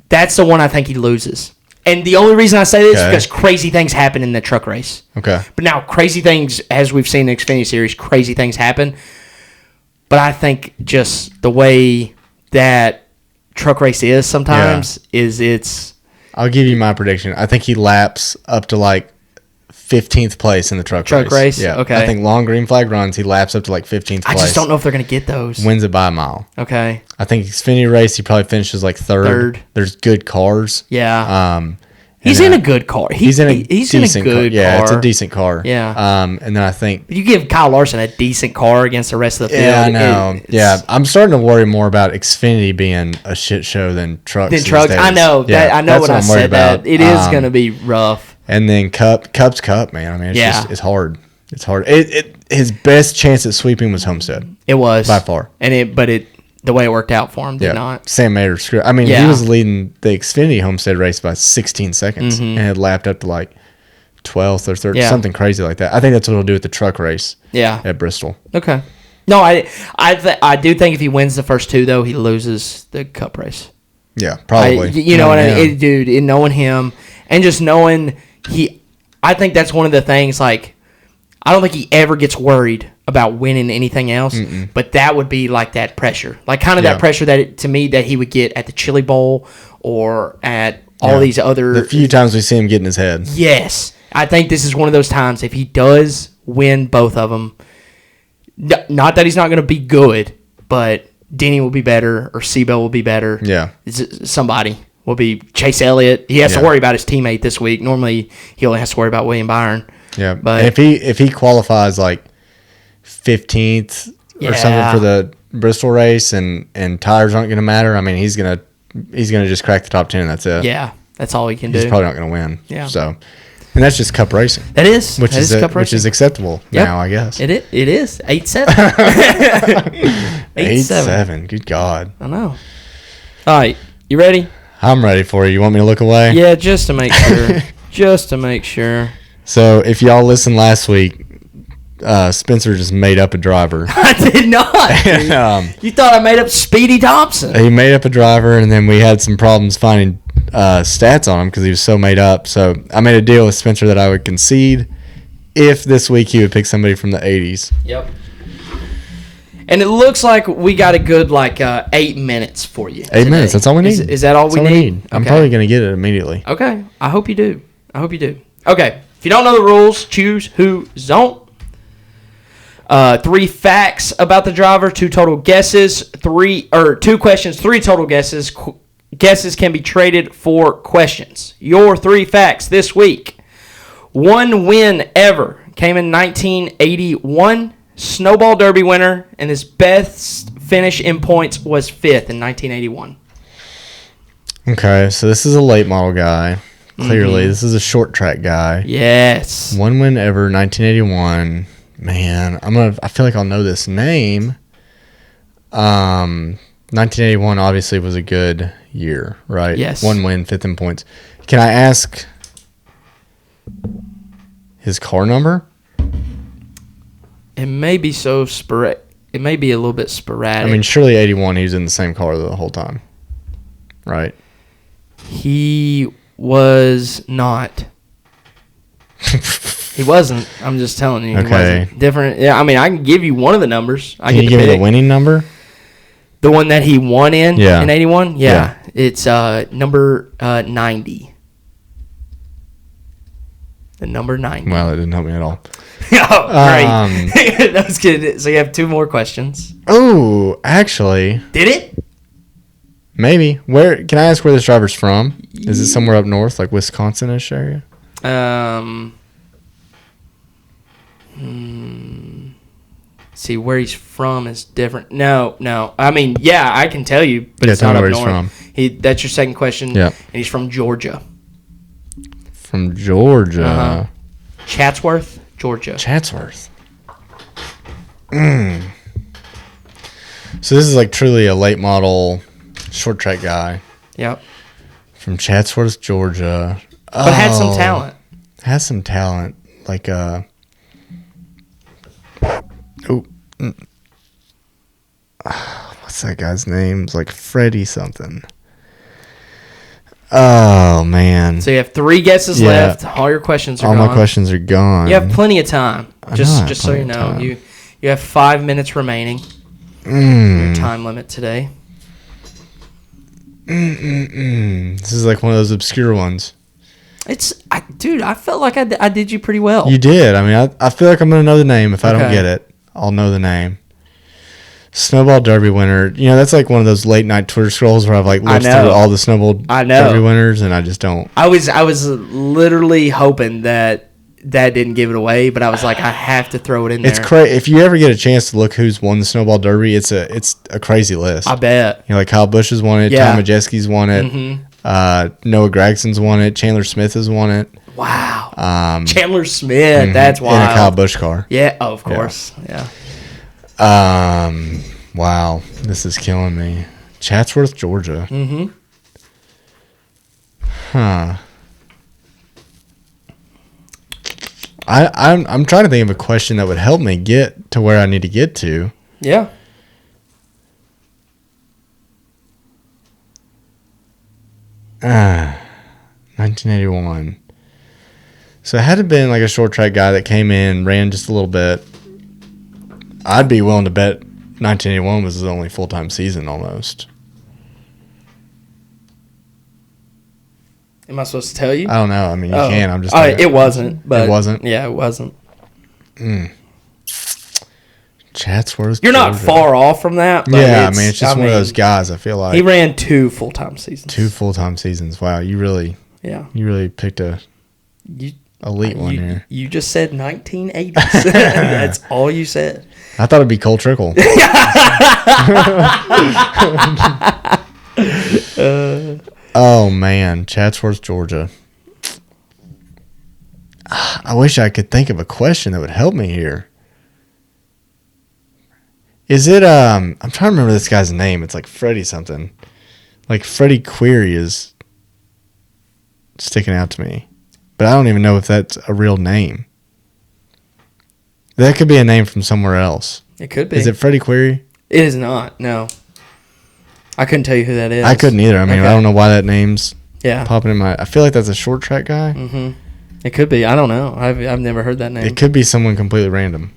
that's the one I think he loses. And the only reason I say this is because crazy things happen in the truck race. Okay. But now, crazy things, as we've seen in the Xfinity Series, crazy things happen. But I think just the way that truck race is sometimes is it's... I'll give you my prediction. I think he laps up to like 15th place in the truck race. Yeah. Okay. I think long green flag runs, he laps up to like 15th place. I just don't know if they're going to get those. Wins it by a mile. Okay. I think Xfinity race, he probably finishes like third. There's good cars. Yeah. He's in a good car. He's in a good car. Yeah, it's a decent car. Yeah. And then I think... You give Kyle Larson a decent car against the rest of the field. Yeah, I know. I'm starting to worry more about Xfinity being a shit show than trucks. I know. I know when I said that. It is going to be rough. And then Cup's Cup, man. I mean, it's hard. It's hard. His best chance at sweeping was Homestead. It was. By far. The way it worked out for him did not. Sam Mayer screwed. I mean, he was leading the Xfinity Homestead race by 16 seconds and had lapped up to like 12th or 13th, something crazy like that. I think that's what he'll do with the truck race. Yeah. At Bristol. Okay. No, I do think if he wins the first two though, he loses the Cup race. Yeah, probably. What I mean, dude. In knowing him and just knowing I think that's one of the things. Like, I don't think he ever gets worried about winning anything else, but that would be like that pressure, like kind of that pressure that that he would get at the Chili Bowl or at all these other. The few times we see him get in his head. Yes, I think this is one of those times. If he does win both of them, not that he's not going to be good, but Denny will be better or Seabell will be better. Yeah, somebody will be Chase Elliott. He has to worry about his teammate this week. Normally, he only has to worry about William Byron. Yeah, but if he qualifies like 15th or something for the Bristol race and tires aren't going to matter, I mean he's gonna just crack the top 10 and that's it. Yeah, that's all he can do. He's probably not going to win. Yeah. So, and that's just Cup racing. That is. Which is acceptable now, I guess. It is 8-7. 8-7. Good God. I know. All right, you ready? I'm ready for you. You want me to look away? Yeah, just to make sure. Just to make sure. So if y'all listened last week, Spencer just made up a driver. I did not. You thought I made up Speedy Thompson. He made up a driver, and then we had some problems finding stats on him because he was so made up. So I made a deal with Spencer that I would concede if this week he would pick somebody from the 80s. Yep. And it looks like we got a good 8 minutes for you. 8 minutes. That's all we need. Is that all we need? I'm probably going to get it immediately. Okay. I hope you do. Okay. If you don't know the rules, choose who zone. 3 facts about the driver, 2 total guesses, 2 questions, 3 total guesses. Guesses can be traded for questions. Your 3 facts this week. 1 win ever came in 1981. Snowball Derby winner, and his best finish in points was 5th in 1981. Okay, so this is a late model guy. Clearly, this is a short track guy. Yes. 1 win ever, 1981. Man, I feel like I'll know this name. 1981 obviously was a good year, right? Yes. 1 win, 5th in points. Can I ask his car number? It may be so sporadic. It may be a little bit sporadic. I mean, surely 81, he was in the same car the whole time, right? He was not. He wasn't. I'm just telling you. Okay. He wasn't. Different. Yeah, I mean, I can give you one of the numbers. Can you give me the winning number? The one that he won in 81? Yeah. It's number 90. The number 90. Well, that didn't help me at all. Oh, great. That was good. So you have 2 more questions. Oh, actually. Did it? Maybe. Where can I ask where this driver's from? Is it somewhere up north, like Wisconsin-ish area? See, where he's from is different. No. I mean, yeah, I can tell you, but it's not up where north. He's from. That's your second question. Yeah. And he's from Georgia. From Georgia. Uh-huh. Chatsworth, Georgia. Chatsworth. So this is like truly a late model short track guy Yep. from Chatsworth, Georgia. But had some talent. Has some talent. Like what's that guy's name? It's like Freddie something. Oh man. So you have 3 guesses left. All your questions are All gone. my questions are gone. You have plenty of time. I Just have so you plenty of know, time. you have 5 minutes remaining. Your time limit today. This is like one of those obscure ones. Dude, I felt like I did you pretty well. You did. I mean, I feel like I'm going to know the name. If I don't Okay. get it, I'll know the name. Snowball Derby winner. You know, that's like one of those late night Twitter scrolls where I've like lived know. through all the Snowball I know. Derby winners, and I just don't. I was literally hoping that didn't give it away, but I was like, I have to throw it in there. It's crazy. If you ever get a chance to look who's won the Snowball Derby, it's a crazy list. I bet. You know, like Kyle Busch has won it. Yeah. Tom Majeski's won it. Noah Gregson's won it. Chandler Smith has won it. Wow. Chandler Smith. That's wild. In a Kyle Busch car. Yeah. Oh, of course. Yeah. Wow. This is killing me. Chatsworth, Georgia. Mm-hmm. Huh. I'm trying to think of a question that would help me get to where I need to get to. Yeah. Ah, 1981. So it had to have been like a short track guy that came in, ran just a little bit. I'd be willing to bet 1981 was his only full-time season almost. Am I supposed to tell you? I don't know. I mean, you can. I'm just. It wasn't. But it wasn't. Yeah, it wasn't. Chatsworth. You're not Georgia. far off from that. But Yeah, I mean, it's just one of those guys. I feel like he ran 2 full-time seasons. 2 full-time seasons. Wow, you really picked a elite one here. You just said 1980s. That's all you said. I thought it'd be Cole Trickle. Oh man, Chatsworth, Georgia. I wish I could think of a question that would help me here. Is it I'm trying to remember this guy's name. It's like Freddie something. Like Freddie Query is sticking out to me. But I don't even know if that's a real name. That could be a name from somewhere else. It could be. Is it Freddie Query? It is not. No. I couldn't tell you who that is. I couldn't either. I mean, Okay. I don't know why that name's Yeah. popping in my. I feel like that's a short track guy. Mm-hmm. It could be. I don't know. I've never heard that name. It could be someone completely random.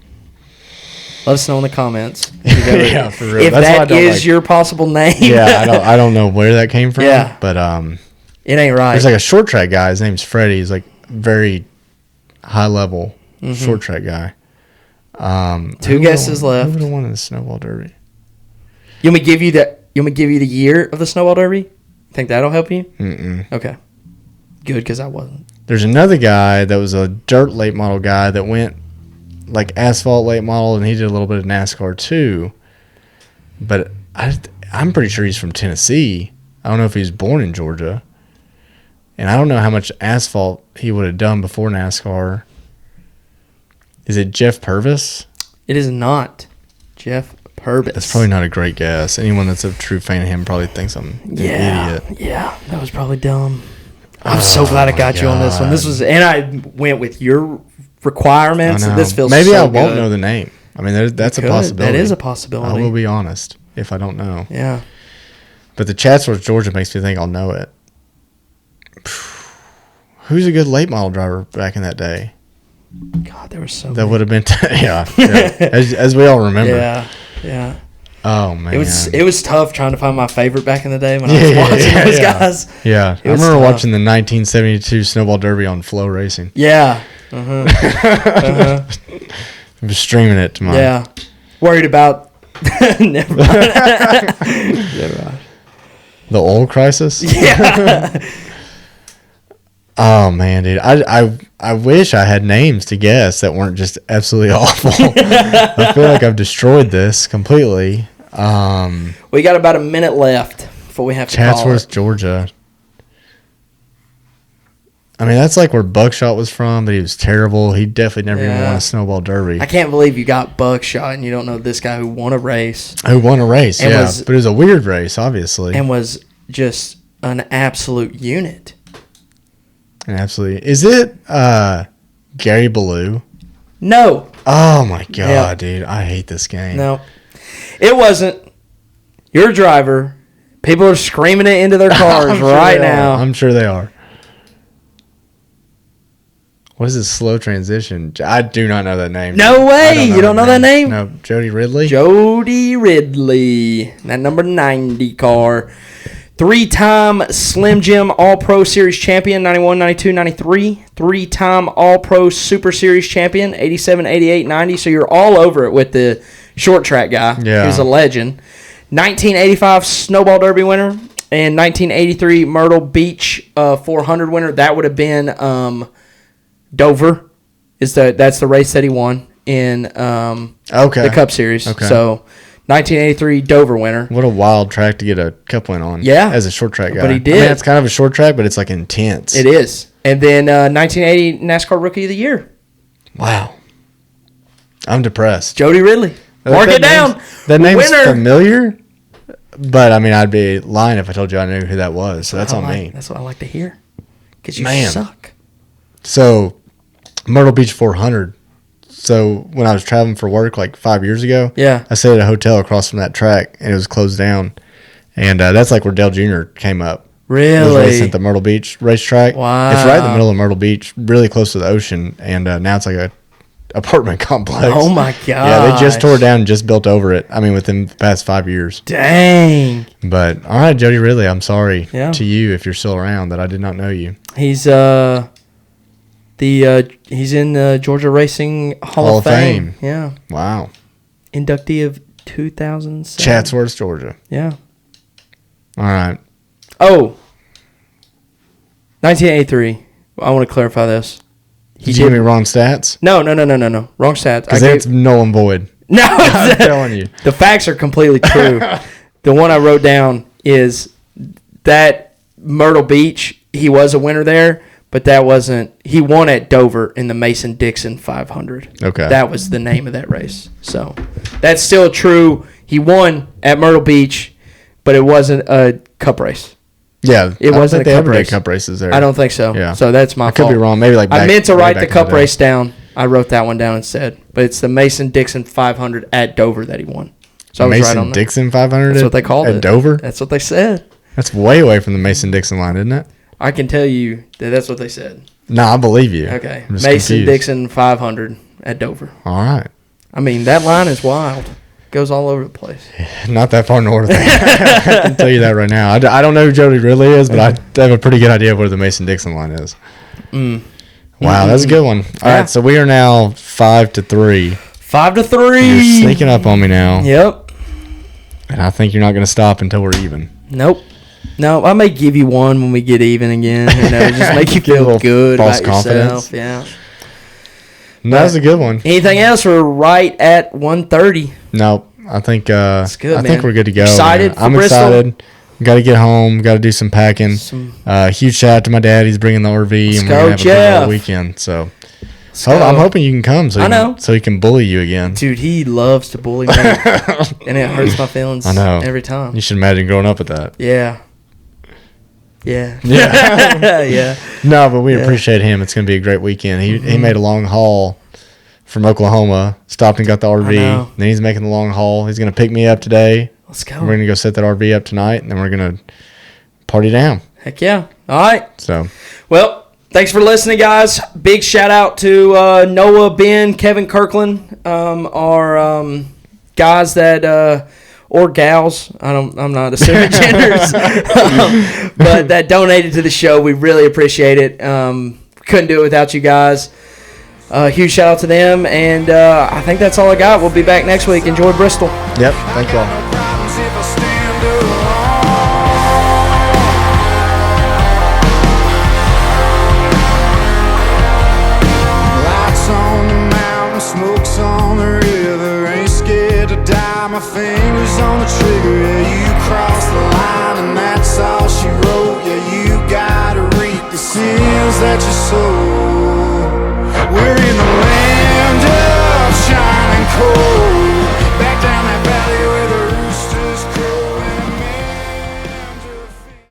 Let us know in the comments. Yeah, for real. If That's why I that don't is like- your possible name. Yeah, I don't know where that came from. Yeah. But It ain't right. there's like a short track guy. His name's Freddie. He's like very high level short track guy. 2 guesses left. Who would have won in the Snowball Derby? You want me to give you the year of the Snowball Derby? Think that'll help you? Mm-mm. Okay. Good, because I wasn't. There's another guy that was a dirt late model guy that went like asphalt late model, and he did a little bit of NASCAR too. But I'm pretty sure he's from Tennessee. I don't know if he was born in Georgia. And I don't know how much asphalt he would have done before NASCAR. Is it Jeff Purvis? It is not Jeff Purvis. That's probably not a great guess. Anyone that's a true fan of him probably thinks I'm an idiot. Yeah, that was probably dumb. I'm so glad I got you on this one. And I went with your requirements. And this feels maybe so I won't good. know the name. I mean, that's a possibility. That is a possibility. I will be honest if I don't know. Yeah. But the Chatsworth, Georgia makes me think I'll know it. Who's a good late model driver back in that day? God, there were so That many. would have been, as we all remember. Yeah. Oh, man. It was tough trying to find my favorite back in the day when I was watching those guys. Yeah. I remember watching the 1972 Snowball Derby on Flow Racing. Yeah. I was streaming it to my... Worried about... Never mind. Never mind. The oil crisis? Yeah. Oh, man, dude. I wish I had names to guess that weren't just absolutely awful. I feel like I've destroyed this completely. We got about a minute left before we have to call Chatsworth, it. Georgia. I mean, that's like where Buckshot was from, but he was terrible. He definitely never even won a Snowball Derby. I can't believe you got Buckshot and you don't know this guy who won a race. Who won a race, And yeah. was- But it was a weird race, obviously. And was just an absolute unit. Absolutely. Is it Gary Ballou? No. Oh, my God, dude. I hate this game. No. It wasn't. Your driver. People are screaming it into their cars now. I'm sure they are. What is this slow transition? I do not know that name. No way. You don't know that name? No. Jody Ridley? Jody Ridley. That number 90 car. 3-time Slim Jim All-Pro Series champion, 91, 92, 93. 3-time All-Pro Super Series champion, 87, 88, 90. So you're all over it with the short track guy. Yeah. He's a legend. 1985 Snowball Derby winner. And 1983 Myrtle Beach 400 winner. That would have been Dover. That's the race that he won in the Cup Series. Okay. So 1983 Dover winner. What a wild track to get a cup win on. Yeah. As a short track guy. But he did. I mean, it's kind of a short track, but it's like intense. It is. And then 1980 NASCAR Rookie of the Year. Wow. I'm depressed. Jody Ridley. Mark it down. That name's Winner. familiar, but I mean, I'd be lying if I told you I knew who that was. So that's on me. That's what I like to hear. Because you Man. suck. So, Myrtle Beach 400. So, when I was traveling for work like 5 years ago, I stayed at a hotel across from that track, and it was closed down. And that's like where Dale Jr. came up. Really? He was racing at the Myrtle Beach racetrack. Wow. It's right in the middle of Myrtle Beach, really close to the ocean, and now it's like a apartment complex. Oh, my God. Yeah, they just tore it down and just built over it. I mean, within the past 5 years. Dang. But, all right, Jody Ridley, I'm sorry to you if you're still around that I did not know you. He's he's in the Georgia Racing Hall of Fame. Yeah. Wow. Inductee of 2007. Chatsworth, Georgia. Yeah. All right. Oh. 1983. I want to clarify this. Did you give me wrong stats? No. Wrong stats. Because it's null and void. No. I'm telling you. The facts are completely true. The one I wrote down is that Myrtle Beach, he was a winner there, but that wasn't. He won at Dover in the Mason-Dixon 500. Okay. That was the name of that race. So that's still true. He won at Myrtle Beach, but it wasn't a cup race. Yeah. It wasn't a they cup ever did race. cup races there. I don't think so. Yeah. So that's my fault. I could be wrong. Maybe like I meant to write the back cup in the day. race down. I wrote that one down instead. But it's the Mason-Dixon 500 at Dover that he won. So I was right on that. Mason-Dixon 500 That's what they called it. At Dover? That's what they said. That's way away from the Mason-Dixon line, isn't it? I can tell you that that's what they said. No, I believe you. Okay. I'm just Mason-Dixon 500 at Dover. All right. I mean, that line is wild. Goes all over the place. Not that far north. I can tell you that right now. I don't know who Jody Ridley is, but I have a pretty good idea of where the Mason-Dixon line is. Wow, that's a good one. All right, so we are now 5-3. 5-3. You're sneaking up on me now. Yep. And I think you're not going to stop until we're even. Nope. No, I may give you one when we get even again. Just make you feel good false about confidence. yourself. Yeah. That was a good one. Anything else? We're right at 1:30. No, I think That's good, I man. think we're good to go. Excited for I'm Bristol? excited. Got to get home. Got to do some packing. Huge shout out to my dad. He's bringing the RV, and we're go, gonna have a big Jeff. old weekend. So I'm hoping you can come. I know. So he can bully you again. Dude, he loves to bully me, and it hurts my feelings. I know. Every time. You should imagine growing up with that. Yeah. Yeah. Yeah. No, but we appreciate him. It's going to be a great weekend. He made a long haul from Oklahoma, stopped and got the RV. Then he's making the long haul. He's going to pick me up today. Let's go. We're going to go set that RV up tonight, and then we're going to party down. Heck yeah. All right. So, well, thanks for listening, guys. Big shout out to Noah, Ben, Kevin Kirkland, our guys that or gals. I'm not assuming genders, but that donated to the show. We really appreciate it. Couldn't do it without you guys. Huge shout out to them, and I think that's all I got. We'll be back next week. Enjoy Bristol. Yep. Thank you all. Smokes on the river, ain't scared to die. My fingers on the trigger, yeah, you crossed the line, and that's all she wrote. Yeah, you gotta reap the sins that you sow. We're in the land of shining coal.